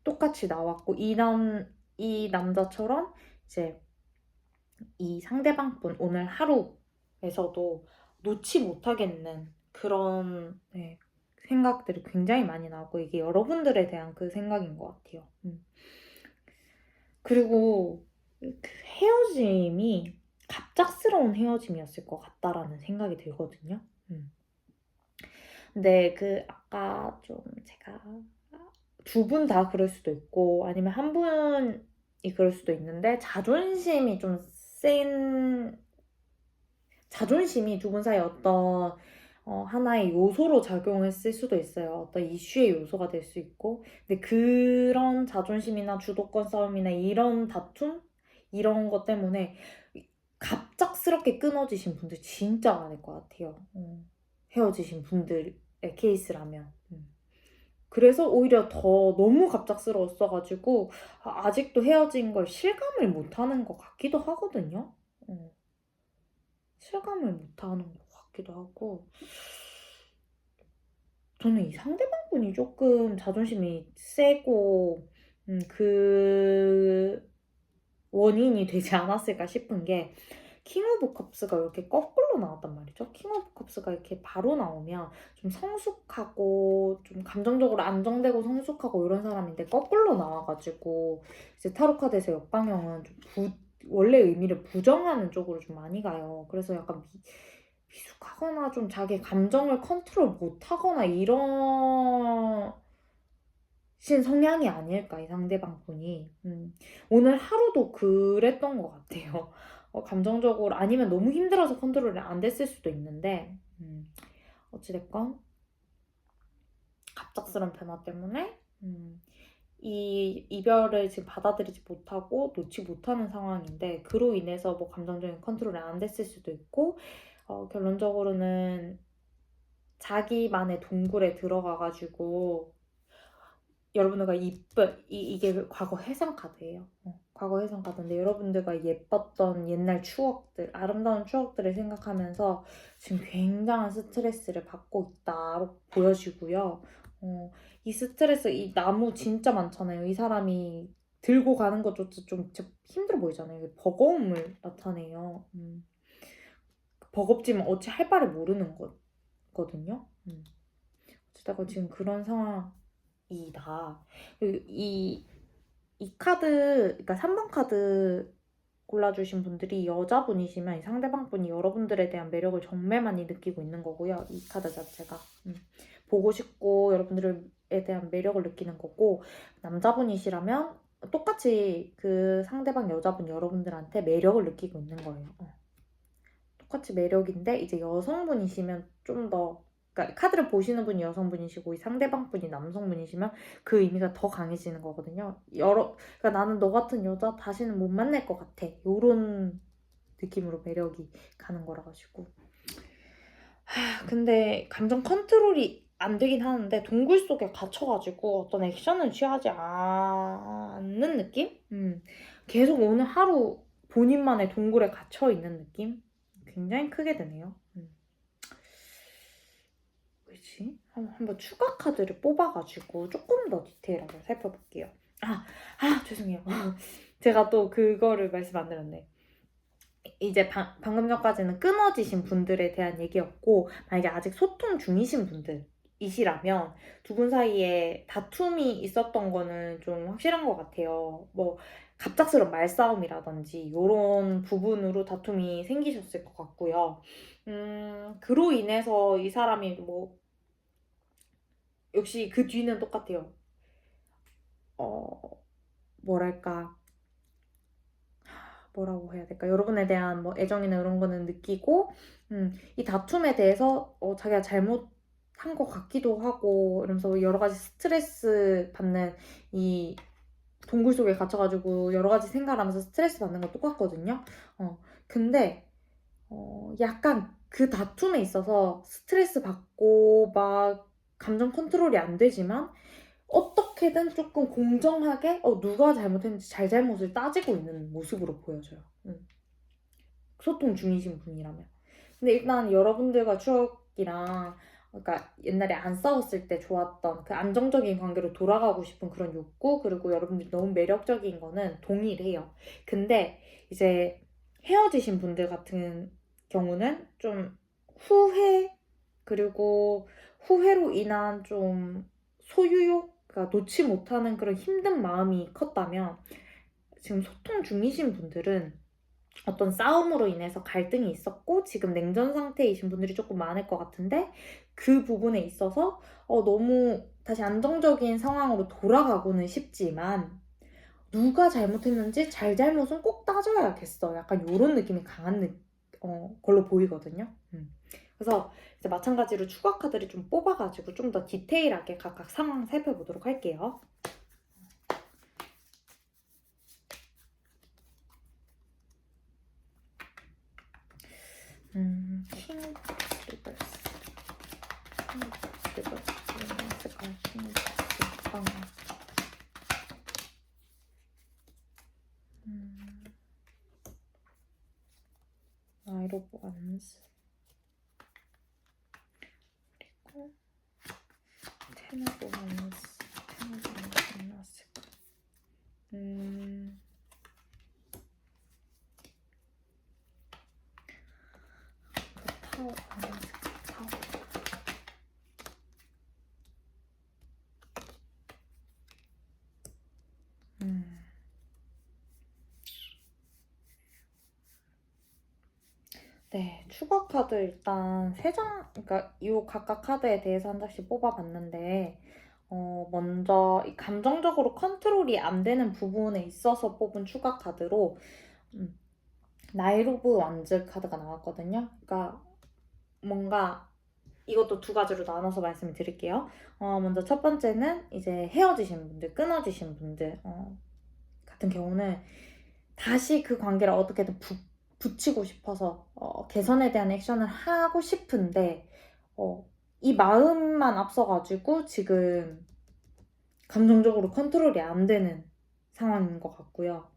똑같이 나왔고 이 남자처럼 이제 이 상대방분 오늘 하루에서도 놓지 못하겠는 그런 생각들이 굉장히 많이 나오고 이게 여러분들에 대한 그 생각인 것 같아요. 그리고 그 헤어짐이 갑작스러운 헤어짐이었을 것 같다라는 생각이 들거든요. 근데 아까 좀 제가 두 분 다 그럴 수도 있고 아니면 한 분이 그럴 수도 있는데 자존심이 두 분 사이에 어떤 하나의 요소로 작용했을 수도 있어요. 어떤 이슈의 요소가 될 수 있고. 근데 그런 자존심이나 주도권 싸움이나 이런 다툼? 이런 것 때문에 갑작스럽게 끊어지신 분들 진짜 많을 것 같아요. 헤어지신 분들의 케이스라면. 그래서 오히려 더 너무 갑작스러웠어가지고 아직도 헤어진 걸 실감을 못하는 것 같기도 하거든요. 실감을 못하는 것 같기도 하고 저는 이 상대방분이 조금 자존심이 세고 그 원인이 되지 않았을까 싶은 게 킹 오브 컵스가 이렇게 거꾸로 나왔단 말이죠. 킹 오브 컵스가 이렇게 바로 나오면 좀 성숙하고 좀 감정적으로 안정되고 성숙하고 이런 사람인데 거꾸로 나와가지고 이제 타로 카드에서 역방향은 좀 원래 의미를 부정하는 쪽으로 좀 많이 가요. 그래서 약간 미숙하거나 좀 자기 감정을 컨트롤 못하거나 이런 신 성향이 아닐까 이 상대방 분이 오늘 하루도 그랬던 것 같아요. 감정적으로 아니면 너무 힘들어서 컨트롤이 안 됐을 수도 있는데 어찌됐건 갑작스런 변화 때문에 이 이별을 지금 받아들이지 못하고 놓지 못하는 상황인데 그로 인해서 뭐 감정적인 컨트롤이 안 됐을 수도 있고 결론적으로는 자기만의 동굴에 들어가가지고 여러분들과 이게 과거 해상 카드예요. 과거 해상 카드인데 여러분들과 예뻤던 옛날 추억들, 아름다운 추억들을 생각하면서 지금 굉장한 스트레스를 받고 있다고 보여지고요. 이 스트레스, 이 나무 진짜 많잖아요. 이 사람이 들고 가는 것조차 좀 힘들어 보이잖아요. 버거움을 나타내요. 버겁지만 어찌 할 바를 모르는 거거든요. 어쩌다가 지금 그런 상황이다. 이 카드, 그러니까 3번 카드 골라주신 분들이 여자분이시면 이 상대방분이 여러분들에 대한 매력을 정말 많이 느끼고 있는 거고요. 이 카드 자체가. 보고 싶고 여러분들에 대한 매력을 느끼는 거고, 남자분이시라면 똑같이 그 상대방 여자분 여러분들한테 매력을 느끼고 있는 거예요. 똑같이 매력인데 이제 여성분이시면 좀 더, 그러니까 카드를 보시는 분이 여성분이시고 이 상대방 분이 남성분이시면 그 의미가 더 강해지는 거거든요. 그러니까 나는 너 같은 여자 다시는 못 만날 것 같아. 요런 느낌으로 매력이 가는 거라 가지고. 근데 감정 컨트롤이 안 되긴 하는데 동굴 속에 갇혀가지고 어떤 액션을 취하지 않는 느낌? 계속 오늘 하루 본인만의 동굴에 갇혀 있는 느낌? 굉장히 크게 드네요. 뭐지? 한번 추가 카드를 뽑아가지고 조금 더 디테일하게 살펴볼게요. 죄송해요. 제가 또 그거를 말씀 안 드렸네. 이제 방금 전까지는 끊어지신 분들에 대한 얘기였고, 만약에 아직 소통 중이신 분들이시라면 두 분 사이에 다툼이 있었던 거는 좀 확실한 것 같아요. 뭐 갑작스러운 말싸움이라든지 이런 부분으로 다툼이 생기셨을 것 같고요. 그로 인해서 이 사람이 뭐 역시 그 뒤는 똑같아요. 뭐랄까, 뭐라고 해야 될까? 여러분에 대한 뭐 애정이나 이런 거는 느끼고, 이 다툼에 대해서 자기가 잘못한 것 같기도 하고, 이러면서 여러 가지 스트레스 받는, 이 동굴 속에 갇혀가지고 여러 가지 생각을 하면서 스트레스 받는 거 똑같거든요. 근데 약간 그 다툼에 있어서 스트레스 받고 막 감정 컨트롤이 안 되지만 어떻게든 조금 공정하게 누가 잘못했는지 잘잘못을 따지고 있는 모습으로 보여져요. 소통 중이신 분이라면. 근데 일단 여러분들과 추억이랑, 그러니까 옛날에 안 싸웠을 때 좋았던 그 안정적인 관계로 돌아가고 싶은 그런 욕구, 그리고 여러분들이 너무 매력적인 거는 동일해요. 근데 이제 헤어지신 분들 같은 경우는 좀 후회, 그리고 후회로 인한 좀 소유욕, 그러니까 놓지 못하는 그런 힘든 마음이 컸다면, 지금 소통 중이신 분들은 어떤 싸움으로 인해서 갈등이 있었고 지금 냉전 상태이신 분들이 조금 많을 것 같은데, 그 부분에 있어서 너무 다시 안정적인 상황으로 돌아가고는 싶지만 누가 잘못했는지 잘잘못은 꼭 따져야겠어. 약간 이런 느낌이 강한 걸로 보이거든요. 그래서 이제 마찬가지로 추가 카드를 좀 뽑아가지고 좀 더 디테일하게 각각 상황 살펴보도록 할게요. 킹 리버스, 나이로브 완스, 그리고 테너브 완스, 나왔을까? 타워 완스, 타워. 네, 추가 카드 일단 3장, 그러니까 이 각각 카드에 대해서 한 장씩 뽑아봤는데, 먼저 이 감정적으로 컨트롤이 안 되는 부분에 있어서 뽑은 추가 카드로 나이로브 완즈 카드가 나왔거든요. 그러니까 뭔가 이것도 두 가지로 나눠서 말씀을 드릴게요. 먼저 첫 번째는 이제 헤어지신 분들, 끊어지신 분들 같은 경우는 다시 그 관계를 어떻게든 붙이고 싶어서 개선에 대한 액션을 하고 싶은데 이 마음만 앞서가지고 지금 감정적으로 컨트롤이 안 되는 상황인 것 같고요.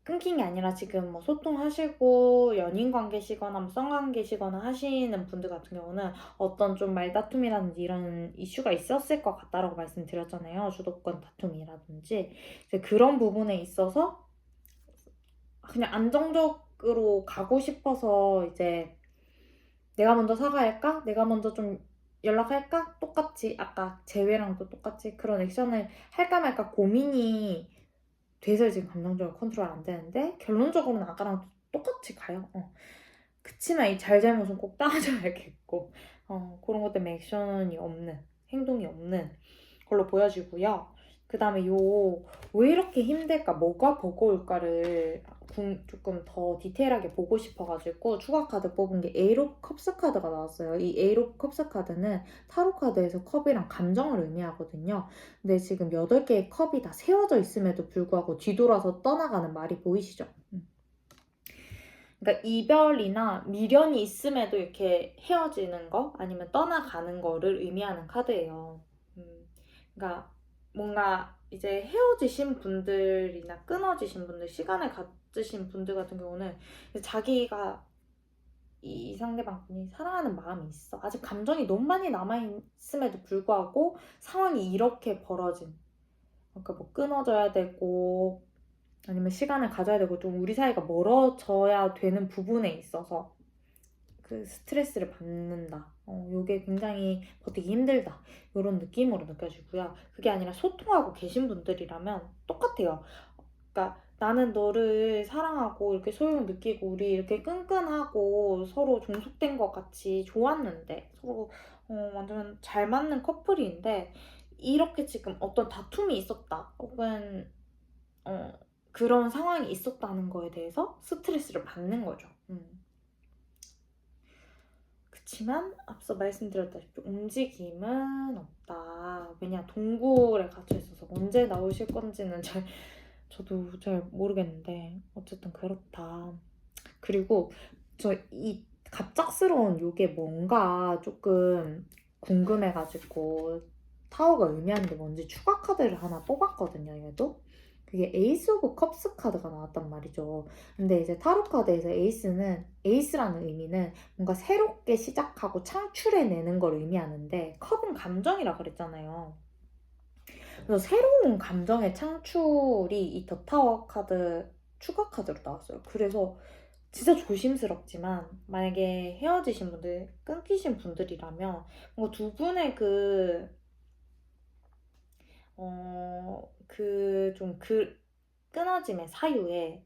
끊긴 게 아니라 지금 뭐 소통하시고 연인 관계시거나 뭐 썸관계시거나 하시는 분들 같은 경우는 어떤 좀 말다툼이라든지 이런 이슈가 있었을 것 같다라고 말씀드렸잖아요. 주도권 다툼이라든지. 이제 그런 부분에 있어서 그냥 안정적으로 가고 싶어서 이제 내가 먼저 사과할까? 내가 먼저 좀 연락할까? 똑같이 아까 재회랑도 똑같이 그런 액션을 할까 말까 고민이 돼서 지금 감정적으로 컨트롤 안 되는데 결론적으로는 아까랑 똑같이 가요. 그치만 이 잘잘못은 꼭 따져야겠고 그런 것 때문에 액션이 없는, 행동이 없는 걸로 보여지고요. 그 다음에 왜 이렇게 힘들까, 뭐가 버거울까를 조금 더 디테일하게 보고 싶어가지고 추가 카드 뽑은 게 에이롭 컵스 카드가 나왔어요. 이 에이롭 컵스 카드는 타로 카드에서 컵이랑 감정을 의미하거든요. 근데 지금 8개의 컵이 다 세워져 있음에도 불구하고 뒤돌아서 떠나가는 말이 보이시죠? 그러니까 이별이나 미련이 있음에도 이렇게 헤어지는 거 아니면 떠나가는 거를 의미하는 카드예요. 그러니까 뭔가 이제 헤어지신 분들이나 끊어지신 분들, 시간을 가지신 분들 같은 경우는 자기가 이 상대방 분이 사랑하는 마음이 있어. 아직 감정이 너무 많이 남아있음에도 불구하고 상황이 이렇게 벌어진. 그러니까 뭐 끊어져야 되고 아니면 시간을 가져야 되고 좀 우리 사이가 멀어져야 되는 부분에 있어서 그 스트레스를 받는다. 요게 굉장히 버티기 힘들다. 이런 느낌으로 느껴지고요. 그게 아니라 소통하고 계신 분들이라면 똑같아요. 그러니까 나는 너를 사랑하고 이렇게 소용 느끼고 우리 이렇게 끈끈하고 서로 종속된 것 같이 좋았는데 서로 완전 잘 맞는 커플인데 이렇게 지금 어떤 다툼이 있었다. 혹은 그런 상황이 있었다는 거에 대해서 스트레스를 받는 거죠. 그치만 앞서 말씀드렸다시피 움직임은 없다. 왜냐, 동굴에 갇혀 있어서 언제 나오실 건지는 저도 잘 모르겠는데 어쨌든 그렇다. 그리고 저 이 갑작스러운 요게 뭔가 조금 궁금해가지고 타워가 의미하는 게 뭔지 추가 카드를 하나 뽑았거든요, 얘도. 그게 에이스 오브 컵스 카드가 나왔단 말이죠. 근데 이제 타로 카드에서 에이스라는 의미는 뭔가 새롭게 시작하고 창출해내는 걸 의미하는데 컵은 감정이라 그랬잖아요. 그래서 새로운 감정의 창출이 이 더 타워 카드 추가 카드로 나왔어요. 그래서 진짜 조심스럽지만 만약에 헤어지신 분들, 끊기신 분들이라면 뭔가 두 분의 끊어짐의 사유에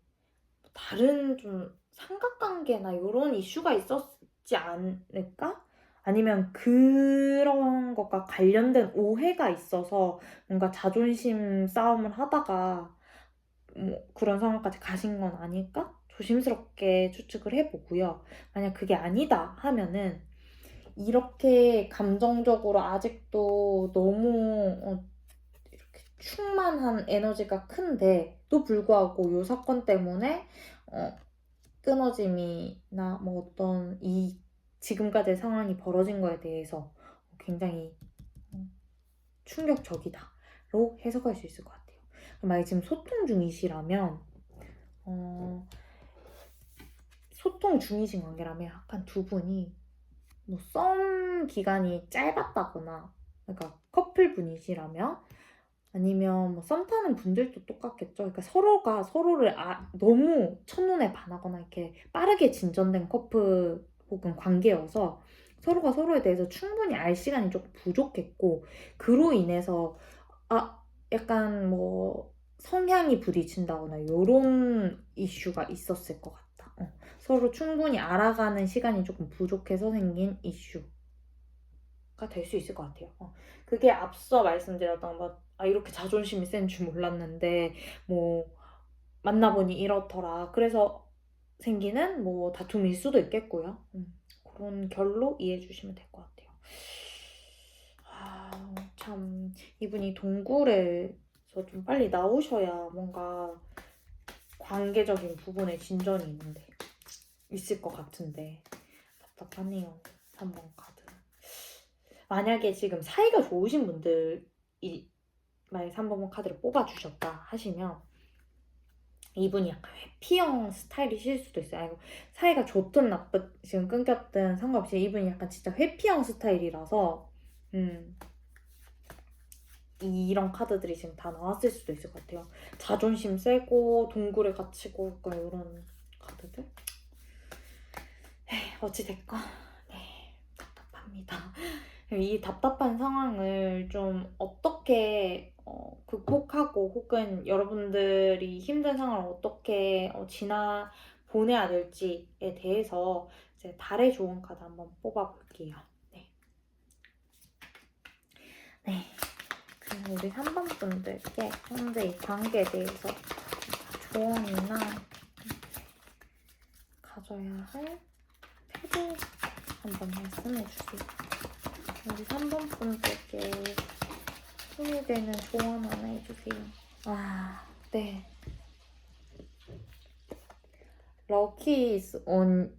다른 좀 삼각관계나 이런 이슈가 있었지 않을까? 아니면 그런 것과 관련된 오해가 있어서 뭔가 자존심 싸움을 하다가 뭐 그런 상황까지 가신 건 아닐까? 조심스럽게 추측을 해보고요. 만약 그게 아니다 하면은 이렇게 감정적으로 아직도 너무 이렇게 충만한 에너지가 큰데 또 불구하고 이 사건 때문에 끊어짐이나 뭐 어떤 이 지금까지의 상황이 벌어진 거에 대해서 굉장히 충격적이다로 해석할 수 있을 것 같아요. 만약에 지금 소통 중이시라면 소통 중이신 관계라면 약간 두 분이 뭐 썸 기간이 짧았다거나 그러니까 커플 분이시라면 아니면 뭐 썸 타는 분들도 똑같겠죠. 그러니까 서로가 서로를 너무 첫눈에 반하거나 이렇게 빠르게 진전된 커플 혹은 관계여서 서로가 서로에 대해서 충분히 알 시간이 조금 부족했고 그로 인해서 약간 뭐 성향이 부딪힌다거나 이런 이슈가 있었을 것 같다. 서로 충분히 알아가는 시간이 조금 부족해서 생긴 이슈가 될 수 있을 것 같아요. 그게 앞서 말씀드렸던 이렇게 자존심이 센 줄 몰랐는데 뭐 만나보니 이렇더라. 그래서 생기는 뭐 다툼일 수도 있겠고요. 그런 결로 이해해 주시면 될 것 같아요. 참 이분이 동굴에서 좀 빨리 나오셔야 뭔가 관계적인 부분에 진전이 있을 것 같은데 답답하네요. 3번 카드. 만약에 지금 사이가 좋으신 분들이 만약에 3번 카드를 뽑아주셨다 하시면 이분이 약간 회피형 스타일이실 수도 있어요. 아니고 사이가 좋든 지금 끊겼든 상관없이 이분이 약간 진짜 회피형 스타일이라서 이런 카드들이 지금 다 나왔을 수도 있을 것 같아요. 자존심 세고 동굴에 갇히고 이런 카드들. 어찌됐건 네, 답답합니다. 이 답답한 상황을 좀 어떻게 극복하고 혹은 여러분들이 힘든 상황을 어떻게 보내야 될지에 대해서 이제 달의 조언 카드 한번 뽑아볼게요. 네. 네. 그럼 우리 3번 분들께 현재 이 관계에 대해서 조언이나 가져야 할 태도 한번 말씀해 주세요. 우리 3번 분들께 힘이 되는 조언 하나 해주세요. 네. Luck is on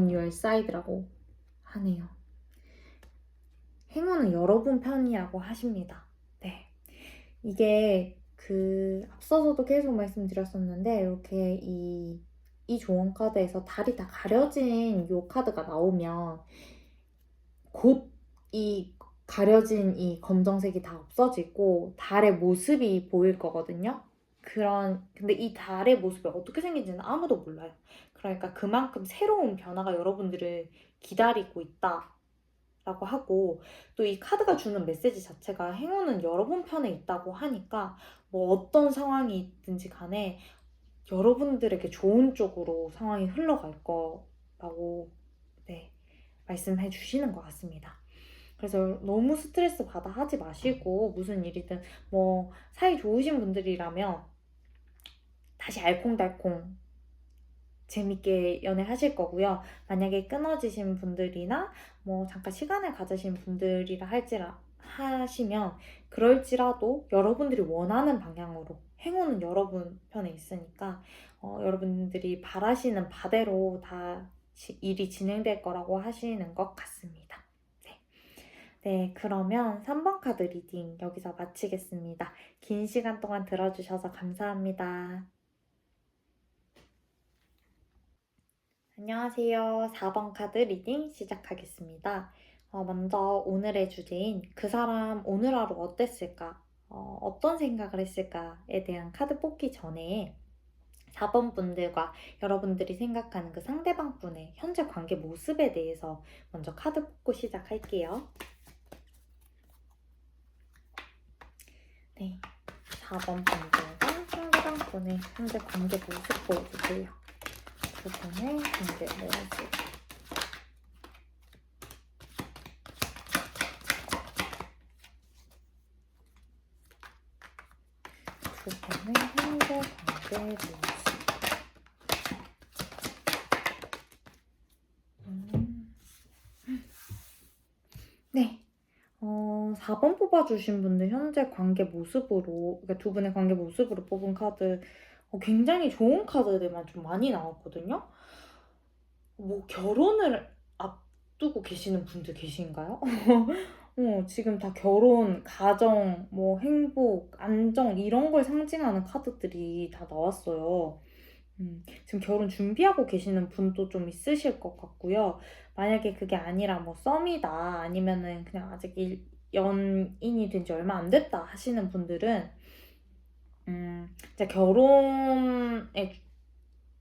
your side라고 하네요. 행운은 여러분 편이라고 하십니다. 네. 이게 앞서서도 계속 말씀드렸었는데, 이렇게 이 조언 카드에서 달이 다 가려진 요 카드가 나오면 곧 이 가려진 이 검정색이 다 없어지고 달의 모습이 보일 거거든요. 근데 이 달의 모습이 어떻게 생긴지는 아무도 몰라요. 그러니까 그만큼 새로운 변화가 여러분들을 기다리고 있다라고 하고, 또 이 카드가 주는 메시지 자체가 행운은 여러분 편에 있다고 하니까 뭐 어떤 상황이 있든지 간에 여러분들에게 좋은 쪽으로 상황이 흘러갈 거라고 네, 말씀해 주시는 것 같습니다. 그래서 너무 스트레스 받아 하지 마시고, 무슨 일이든 뭐 사이 좋으신 분들이라면 다시 알콩달콩 재밌게 연애하실 거고요. 만약에 끊어지신 분들이나 뭐 잠깐 시간을 가지신 분들이라 하시면 그럴지라도 여러분들이 원하는 방향으로, 행운은 여러분 편에 있으니까 여러분들이 바라시는 바대로 다 일이 진행될 거라고 하시는 것 같습니다. 네, 그러면 3번 카드 리딩 여기서 마치겠습니다. 긴 시간 동안 들어주셔서 감사합니다. 안녕하세요. 4번 카드 리딩 시작하겠습니다. 먼저 오늘의 주제인 그 사람 오늘 하루 어땠을까? 어떤 생각을 했을까에 대한 카드 뽑기 전에 4번 분들과 여러분들이 생각하는 그 상대방 분의 현재 관계 모습에 대해서 먼저 카드 뽑고 시작할게요. 네, 4번 분들과 상대방 분의 현재 관계 모습 보여주세요. 두 분의 관계 모습. 두 분의 현재 관계 모습. 네. 4번 뽑아주신 분들 현재 관계 모습으로, 그러니까 두 분의 관계 모습으로 뽑은 카드 굉장히 좋은 카드들만 좀 많이 나왔거든요. 뭐 결혼을 앞두고 계시는 분들 계신가요? 지금 다 결혼, 가정, 뭐 행복, 안정 이런 걸 상징하는 카드들이 다 나왔어요. 지금 결혼 준비하고 계시는 분도 좀 있으실 것 같고요. 만약에 그게 아니라 뭐 썸이다 아니면은 그냥 아직 연인이 된 지 얼마 안 됐다 하시는 분들은 이제 결혼에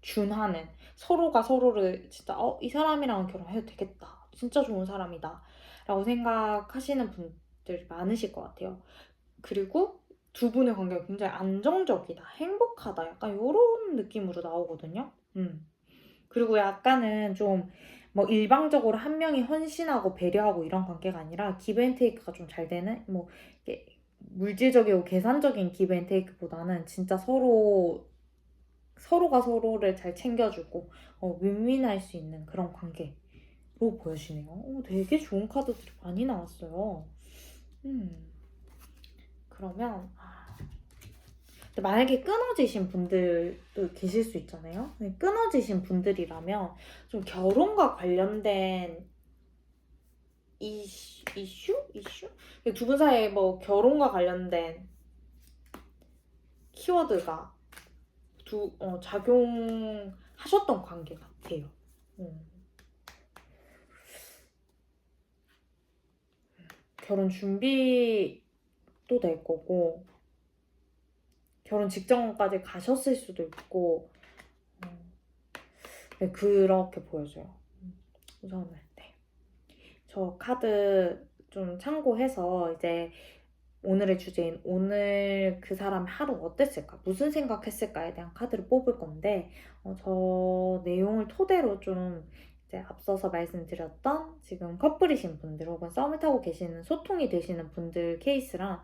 준하는, 서로가 서로를 진짜 이 사람이랑 결혼해도 되겠다, 진짜 좋은 사람이다 라고 생각하시는 분들 많으실 것 같아요. 그리고 두 분의 관계가 굉장히 안정적이다, 행복하다, 약간 이런 느낌으로 나오거든요. 그리고 약간은 좀 뭐 일방적으로 한 명이 헌신하고 배려하고 이런 관계가 아니라 기브앤테이크가 좀 잘 되는, 뭐 이게 물질적이고 계산적인 기브앤테이크보다는 진짜 서로가 서로를 잘 챙겨주고 윈윈할 수 있는 그런 관계로 보여지네요. 되게 좋은 카드들이 많이 나왔어요. 그러면 근데 만약에 끊어지신 분들도 계실 수 있잖아요. 끊어지신 분들이라면 좀 결혼과 관련된 이슈? 두 분 사이에 뭐 결혼과 관련된 키워드가 작용하셨던 관계 같아요. 결혼 준비도 될 거고 결혼 직전까지 가셨을 수도 있고 네, 그렇게 보여져요. 우선은 네. 저 카드 좀 참고해서 이제 오늘의 주제인 오늘 그 사람의 하루 어땠을까? 무슨 생각했을까에 대한 카드를 뽑을 건데, 저 내용을 토대로 좀 이제 앞서서 말씀드렸던 지금 커플이신 분들 혹은 썸을 타고 계시는 소통이 되시는 분들 케이스랑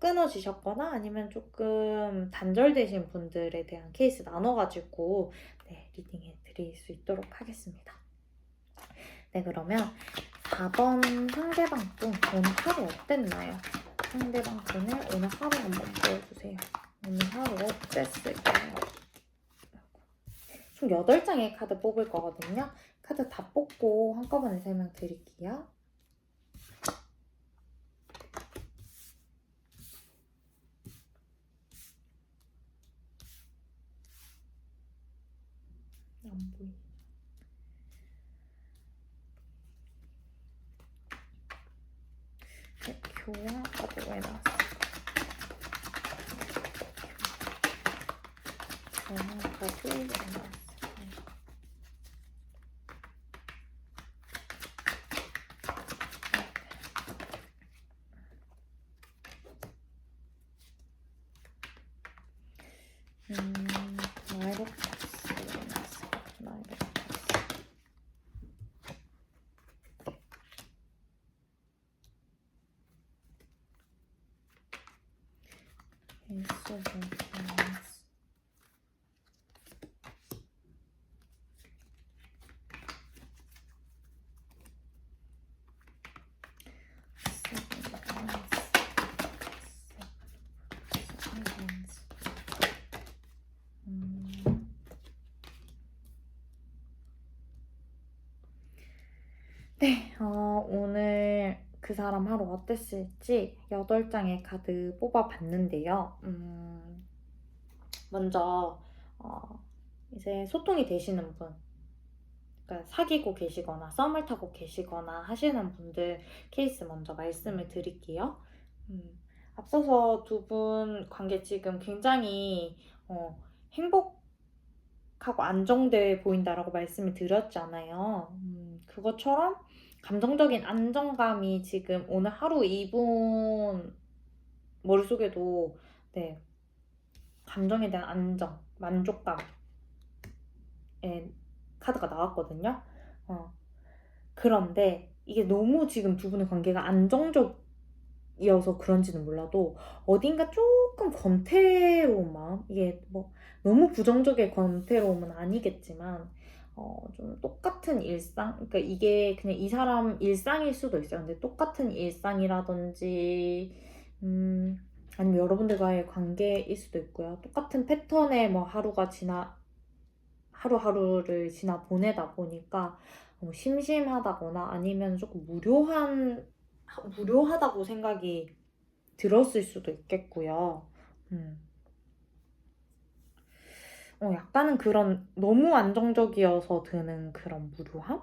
끊어지셨거나 아니면 조금 단절되신 분들에 대한 케이스 나눠가지고 네, 리딩해 드릴 수 있도록 하겠습니다. 네, 그러면 4번 상대방 분 오늘 하루 어땠나요? 상대방 분의 오늘 하루 한번 보여주세요. 오늘 하루 어땠을까요? 총 8장의 카드 뽑을 거거든요. 카드 다 뽑고 한꺼번에 설명드릴게요. 안 보이. 네, 교화 카드 왜 나왔어? 교화 카드 왜 나왔어? 나이로타스 왜 나왔어? 나이로타스. 에이스 오브 원스. 네, 오늘 그 사람 하루 어땠을지 8장의 카드 뽑아봤는데요. 먼저 이제 소통이 되시는 분, 그러니까 사귀고 계시거나 썸을 타고 계시거나 하시는 분들 케이스 먼저 말씀을 드릴게요. 앞서서 두 분 관계 지금 굉장히 행복하고 안정돼 보인다라고 말씀을 드렸잖아요. 그것처럼 감정적인 안정감이 지금 오늘 하루 이분 머릿속에도 네, 감정에 대한 안정, 만족감의 카드가 나왔거든요. 그런데 이게 너무 지금 두 분의 관계가 안정적이어서 그런지는 몰라도 어딘가 조금 권태로운 마음, 이게 뭐 너무 부정적인 권태로움은 아니겠지만 좀 똑같은 일상, 그러니까 이게 그냥 이 사람 일상일 수도 있어요. 근데 똑같은 일상이라든지 아니면 여러분들과의 관계일 수도 있고요. 똑같은 패턴의 뭐 하루하루를 지나 보내다 보니까 심심하다거나 아니면 조금 무료하다고 생각이 들었을 수도 있겠고요. 약간은 그런 너무 안정적이어서 드는 그런 무료함?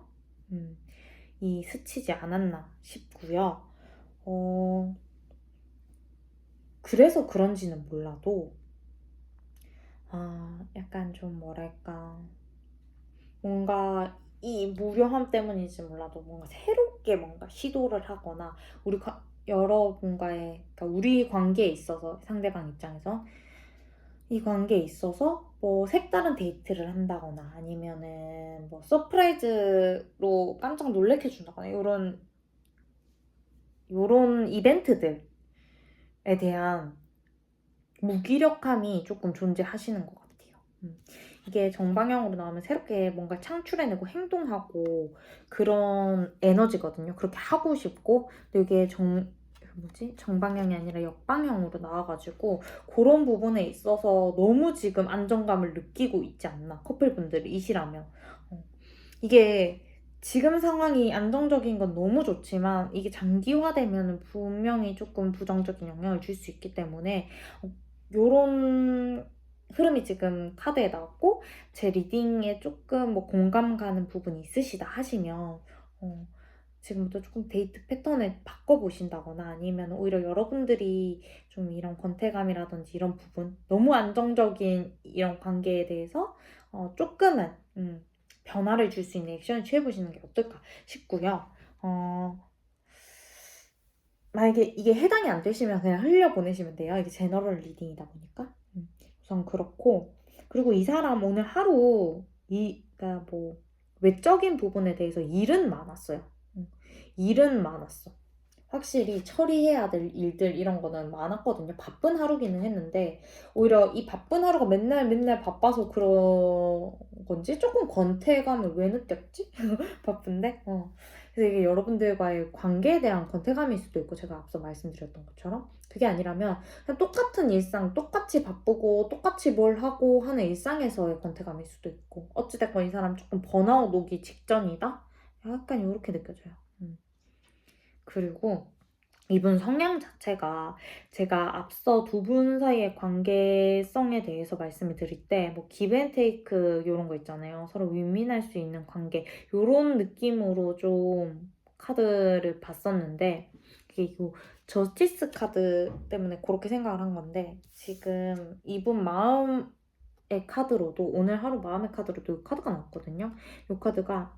이 스치지 않았나 싶고요. 그래서 그런지는 몰라도 약간 좀 뭐랄까 뭔가 이 무료함 때문인지 몰라도 뭔가 새롭게 뭔가 시도를 하거나 여러분과의 그러니까 우리 관계에 있어서 상대방 입장에서 이 관계에 있어서 뭐 색다른 데이트를 한다거나 아니면은 뭐 서프라이즈로 깜짝 놀래켜 준다거나 요런 이벤트들에 대한 무기력함이 조금 존재하시는 것 같아요. 이게 정방향으로 나오면 새롭게 뭔가 창출해내고 행동하고 그런 에너지거든요. 그렇게 하고 싶고, 근데 이게 정방향이 아니라 역방향으로 나와가지고 그런 부분에 있어서 너무 지금 안정감을 느끼고 있지 않나, 커플분들이시라면. 이게 지금 상황이 안정적인 건 너무 좋지만 이게 장기화되면 분명히 조금 부정적인 영향을 줄 수 있기 때문에 요런 흐름이 지금 카드에 나왔고 제 리딩에 조금 뭐 공감 가는 부분이 있으시다 하시면 지금부터 조금 데이트 패턴을 바꿔보신다거나 아니면 오히려 여러분들이 좀 이런 권태감이라든지 이런 부분 너무 안정적인 이런 관계에 대해서 조금은 변화를 줄 수 있는 액션을 취해보시는 게 어떨까 싶고요. 만약에 이게 해당이 안 되시면 그냥 흘려보내시면 돼요. 이게 제너럴 리딩이다 보니까. 우선 그렇고, 그리고 이 사람 오늘 하루 그러니까 뭐 외적인 부분에 대해서 일은 많았어요. 일은 많았어. 확실히 처리해야 될 일들 이런 거는 많았거든요. 바쁜 하루기는 했는데 오히려 이 바쁜 하루가 맨날 맨날 바빠서 그런 건지 조금 권태감을 왜 느꼈지? 바쁜데? 그래서 이게 여러분들과의 관계에 대한 권태감일 수도 있고, 제가 앞서 말씀드렸던 것처럼 그게 아니라면 그냥 똑같은 일상, 똑같이 바쁘고 똑같이 뭘 하고 하는 일상에서의 권태감일 수도 있고, 어찌됐건 이 사람 조금 번아웃 오기 직전이다? 약간 이렇게 느껴져요. 그리고 이분 성향 자체가, 제가 앞서 두 분 사이의 관계성에 대해서 말씀을 드릴 때 뭐 기브 앤 테이크 이런 거 있잖아요. 서로 윈윈할 수 있는 관계 이런 느낌으로 좀 카드를 봤었는데, 이게 요 저스티스 카드 때문에 그렇게 생각을 한 건데, 지금 이분 마음의 카드로도, 오늘 하루 마음의 카드로도 이 카드가 나왔거든요. 이 카드가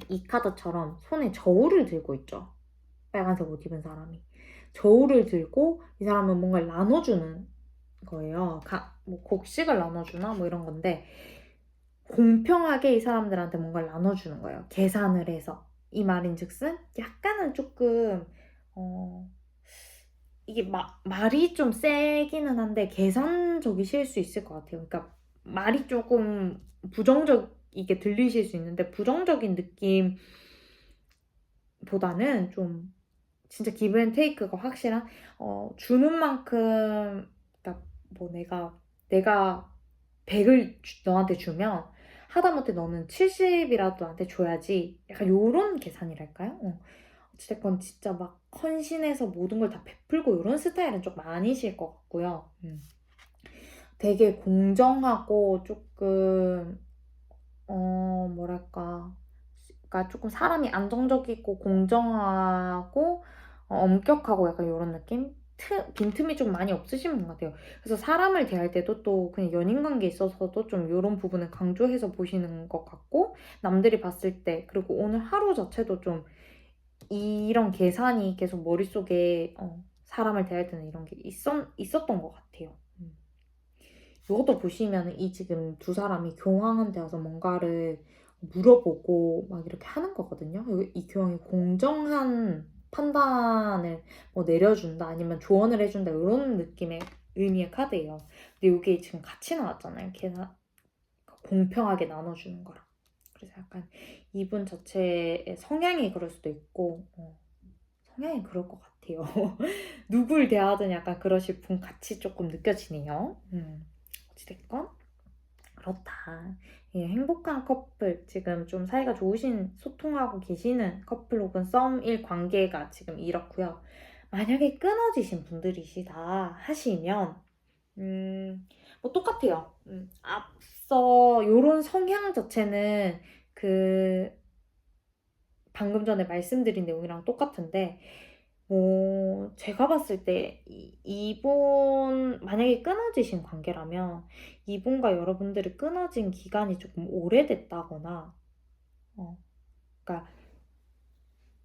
이 카드처럼 손에 저울을 들고 있죠. 빨간색 옷 입은 사람이 저울을 들고, 이 사람은 뭔가를 나눠주는 거예요. 뭐 곡식을 나눠주나 뭐 이런 건데, 공평하게 이 사람들한테 뭔가를 나눠주는 거예요. 계산을 해서. 이 말인즉슨 약간은 조금 이게 말이 좀 세기는 한데 계산적이실 수 있을 것 같아요. 그러니까 말이 조금 부정적이게 들리실 수 있는데, 부정적인 느낌보다는 좀 진짜 기브 앤 테이크가 확실한, 주는 만큼, 그러니까 뭐 내가 100을 너한테 주면 하다못해 너는 70이라도 나한테 줘야지, 약간 요런 계산이랄까요? 어찌됐건 진짜 막 헌신해서 모든 걸 다 베풀고 이런 스타일은 좀 아니실 것 같고요. 되게 공정하고 조금 뭐랄까, 그러니까 조금 사람이 안정적이고 공정하고 엄격하고 약간 이런 느낌? 빈틈이 좀 많이 없으신 분 같아요. 그래서 사람을 대할 때도 또 그냥 연인 관계에 있어서도 좀 이런 부분을 강조해서 보시는 것 같고, 남들이 봤을 때, 그리고 오늘 하루 자체도 좀 이런 계산이 계속 머릿속에, 사람을 대할 때는 이런 게 있었던 것 같아요. 이것도 보시면 이 지금 두 사람이 교황한테 와서 뭔가를 물어보고 막 이렇게 하는 거거든요. 이 교황이 공정한 판단을 뭐 내려준다 아니면 조언을 해준다 이런 느낌의 의미의 카드예요. 근데 이게 지금 같이 나왔잖아요. 공평하게 나눠주는 거랑. 그래서 약간 이분 자체의 성향이 그럴 수도 있고, 성향이 그럴 것 같아요. 누굴 대하든 약간 그러실 분 같이 조금 느껴지네요. 어찌됐건 그렇다. 예, 행복한 커플, 지금 좀 사이가 좋으신, 소통하고 계시는 커플 혹은 썸일 관계가 지금 이렇고요. 만약에 끊어지신 분들이시다 하시면 뭐 똑같아요. 앞서 요런 성향 자체는 그 방금 전에 말씀드린 내용이랑 똑같은데, 제가 봤을 때 이분 만약에 끊어지신 관계라면 이분과 여러분들이 끊어진 기간이 조금 오래됐다거나, 그러니까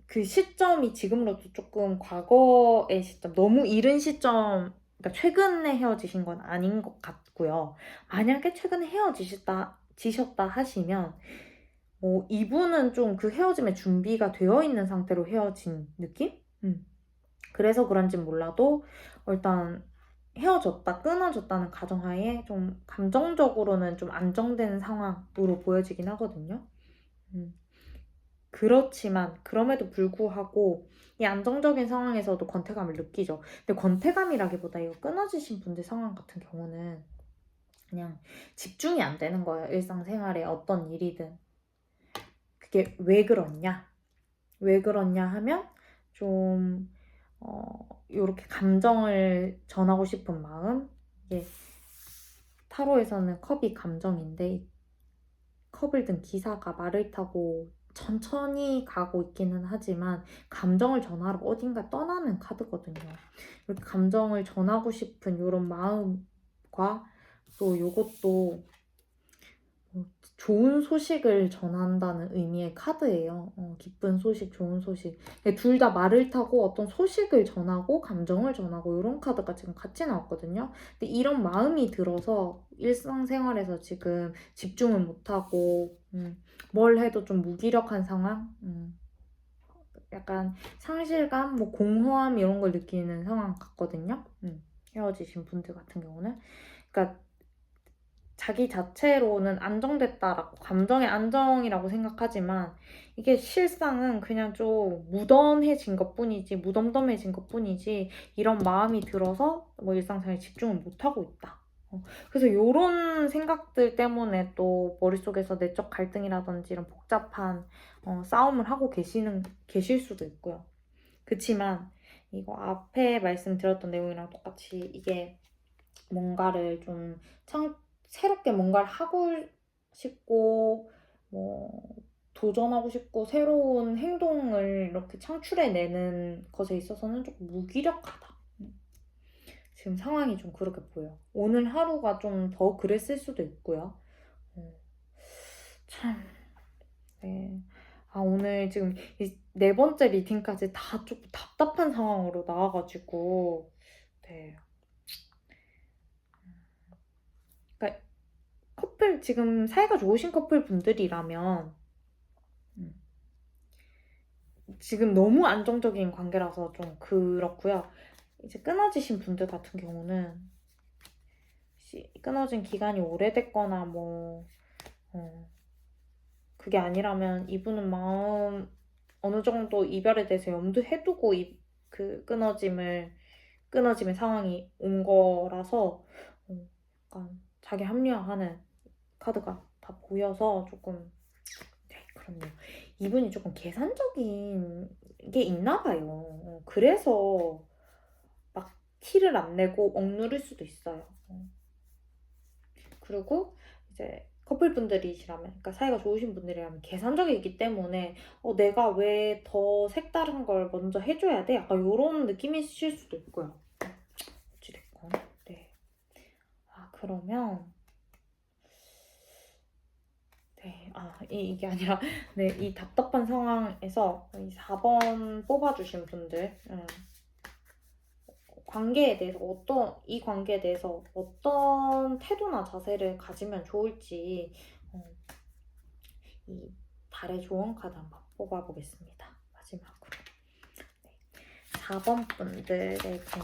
그 시점이 지금으로도 조금 과거의 시점, 너무 이른 시점, 그러니까 최근에 헤어지신 건 아닌 것 같고요. 만약에 최근에 지셨다 하시면 이분은 좀 그 헤어짐의 준비가 되어 있는 상태로 헤어진 느낌? 그래서 그런진 몰라도 일단 끊어졌다는 가정하에 좀 감정적으로는 좀 안정된 상황으로 보여지긴 하거든요. 그렇지만 그럼에도 불구하고 이 안정적인 상황에서도 권태감을 느끼죠. 근데 권태감이라기보다 이거 끊어지신 분들 상황 같은 경우는 그냥 집중이 안 되는 거예요. 일상생활에 어떤 일이든. 그게 왜 그렇냐? 왜 그렇냐 하면 좀 이렇게 감정을 전하고 싶은 마음, 이게 타로에서는 컵이 감정인데, 컵을 든 기사가 말을 타고 천천히 가고 있기는 하지만 감정을 전하러 어딘가 떠나는 카드거든요. 이렇게 감정을 전하고 싶은 이런 마음과 또 이것도 좋은 소식을 전한다는 의미의 카드예요. 기쁜 소식, 좋은 소식. 둘 다 말을 타고 어떤 소식을 전하고 감정을 전하고 이런 카드가 지금 같이 나왔거든요. 근데 이런 마음이 들어서 일상생활에서 지금 집중을 못하고 뭘 해도 좀 무기력한 상황? 약간 상실감, 뭐 공허함 이런 걸 느끼는 상황 같거든요. 헤어지신 분들 같은 경우는. 그러니까 자기 자체로는 안정됐다라고, 감정의 안정이라고 생각하지만 이게 실상은 그냥 좀 무던해진 것뿐이지, 무덤덤해진 것뿐이지 이런 마음이 들어서 뭐 일상생활에 집중을 못하고 있다. 그래서 이런 생각들 때문에 또 머릿속에서 내적 갈등이라든지 이런 복잡한 싸움을 하고 계실 수도 있고요. 그치만 이거 앞에 말씀드렸던 내용이랑 똑같이 이게 뭔가를 좀 새롭게 뭔가를 하고 싶고 뭐 도전하고 싶고 새로운 행동을 이렇게 창출해내는 것에 있어서는 조금 무기력하다. 지금 상황이 좀 그렇게 보여요. 오늘 하루가 좀 더 그랬을 수도 있고요. 참, 네. 오늘 지금 이 네 번째 리딩까지 다 조금 답답한 상황으로 나와가지고, 네. 그러니까 지금 사이가 좋으신 커플 분들이라면, 지금 너무 안정적인 관계라서 좀 그렇고요. 이제 끊어지신 분들 같은 경우는, 끊어진 기간이 오래됐거나 그게 아니라면 이분은 어느 정도 이별에 대해서 염두해 두고 그 끊어짐의 상황이 온 거라서 약간 자기 합리화하는 카드가 다 보여서 조금, 네, 그렇네요. 이분이 조금 계산적인 게 있나 봐요. 그래서 막 티를 안 내고 억누를 수도 있어요. 그리고 이제 커플분들이시라면, 그러니까 사이가 좋으신 분들이라면 계산적이기 때문에 내가 왜 더 색다른 걸 먼저 해줘야 돼? 약간 이런 느낌이실 수도 있고요. 어찌됐건. 네. 그러면 네. 이게 아니라 네, 이 답답한 상황에서 이 4번 뽑아주신 분들 이 관계에 대해서 어떤 태도나 자세를 가지면 좋을지 이 달의 조언 카드 한번 뽑아보겠습니다. 마지막으로. 네. 4번 분들에 대해서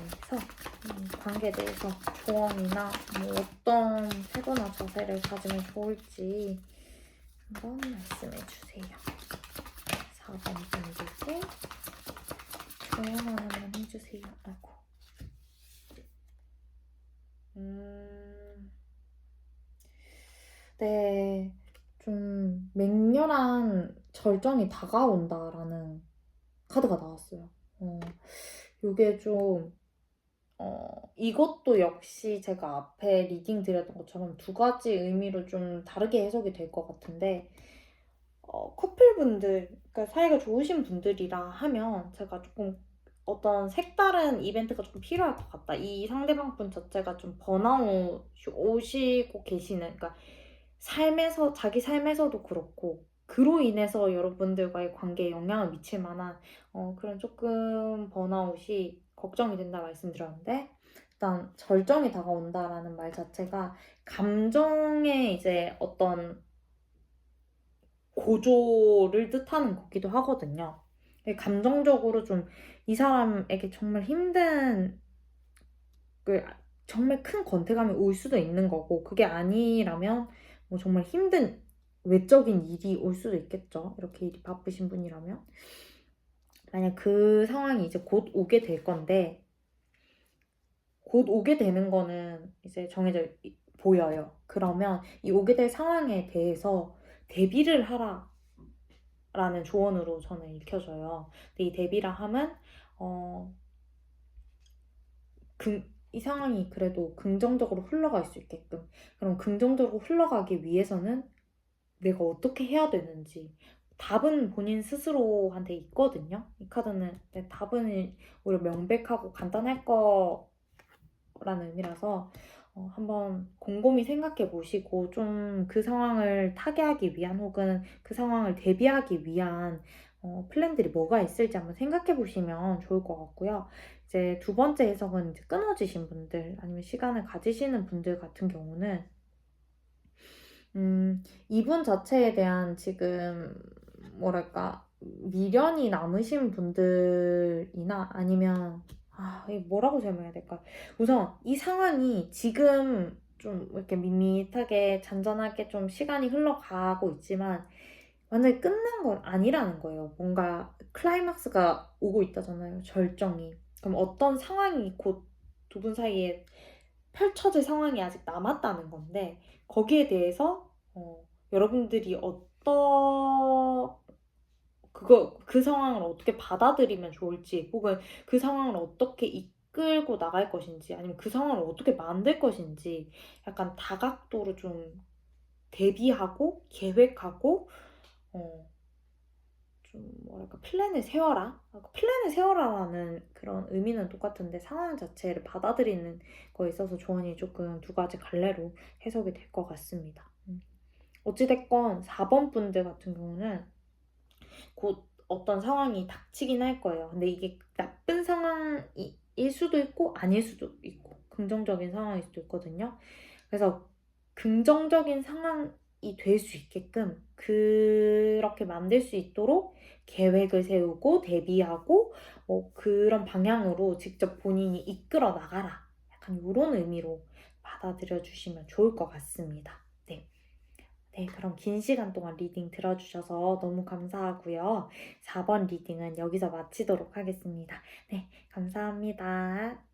관계에 대해서 조언이나 뭐 어떤 태도나 자세를 가지면 좋을지 한번 말씀해 주세요. 4번 분들께 조언 하나만 해주세요. 아이고. 네, 좀 맹렬한 절정이 다가온다라는 카드가 나왔어요. 요게 좀 이것도 역시 제가 앞에 리딩 드렸던 것처럼 두 가지 의미로 좀 다르게 해석이 될 것 같은데, 커플분들, 그러니까 사이가 좋으신 분들이라 하면 제가 조금 어떤 색다른 이벤트가 조금 필요할 것 같다. 이 상대방 분 자체가 좀 번아웃 오시고 계시는, 그러니까 자기 삶에서도 그렇고, 그로 인해서 여러분들과의 관계에 영향을 미칠 만한 그런 조금 번아웃이 걱정이 된다 말씀드렸는데, 일단 절정이 다가온다라는 말 자체가 감정의 이제 어떤 고조를 뜻하는 거기도 하거든요. 감정적으로 좀 이 사람에게 정말 큰 권태감이 올 수도 있는 거고, 그게 아니라면 뭐 정말 힘든 외적인 일이 올 수도 있겠죠. 이렇게 일이 바쁘신 분이라면. 만약 그 상황이 이제 곧 오게 될 건데, 곧 오게 되는 거는 이제 정해져 보여요. 그러면 이 오게 될 상황에 대해서 대비를 하라 라는 조언으로 저는 읽혀져요. 근데 이 대비라 함은 이 상황이 그래도 긍정적으로 흘러갈 수 있게끔, 그럼 긍정적으로 흘러가기 위해서는 내가 어떻게 해야 되는지 답은 본인 스스로한테 있거든요. 이 카드는 답은 오히려 명백하고 간단할 거라는 의미라서 한번 곰곰이 생각해 보시고 좀 그 상황을 타개하기 위한 혹은 그 상황을 대비하기 위한 플랜들이 뭐가 있을지 한번 생각해 보시면 좋을 것 같고요. 이제 두 번째 해석은 이제 끊어지신 분들 아니면 시간을 가지시는 분들 같은 경우는 이분 자체에 대한 지금 뭐랄까 미련이 남으신 분들이나 아니면 이 뭐라고 설명해야 될까요? 우선 이 상황이 지금 좀 이렇게 밋밋하게 잔잔하게 좀 시간이 흘러가고 있지만 완전히 끝난 건 아니라는 거예요. 뭔가 클라이막스가 오고 있다잖아요. 절정이. 그럼 어떤 상황이 곧 두 분 사이에 펼쳐질 상황이 아직 남았다는 건데 거기에 대해서 여러분들이 그 상황을 어떻게 받아들이면 좋을지 혹은 그 상황을 어떻게 이끌고 나갈 것인지 아니면 그 상황을 어떻게 만들 것인지 약간 다각도로 좀 대비하고 계획하고 어 좀 뭐랄까 플랜을 세워라. 플랜을 세워라라는 그런 의미는 똑같은데 상황 자체를 받아들이는 거에 있어서 조언이 조금 두 가지 갈래로 해석이 될 것 같습니다. 어찌 됐건 4번 분들 같은 경우는 곧 어떤 상황이 닥치긴 할 거예요. 근데 이게 나쁜 상황일 수도 있고 아닐 수도 있고 긍정적인 상황일 수도 있거든요. 그래서 긍정적인 상황이 될 수 있게끔 그렇게 만들 수 있도록 계획을 세우고 대비하고 그런 방향으로 직접 본인이 이끌어 나가라. 약간 요런 의미로 받아들여 주시면 좋을 것 같습니다. 네. 네, 그럼 긴 시간 동안 리딩 들어주셔서 너무 감사하고요. 4번 리딩은 여기서 마치도록 하겠습니다. 네, 감사합니다.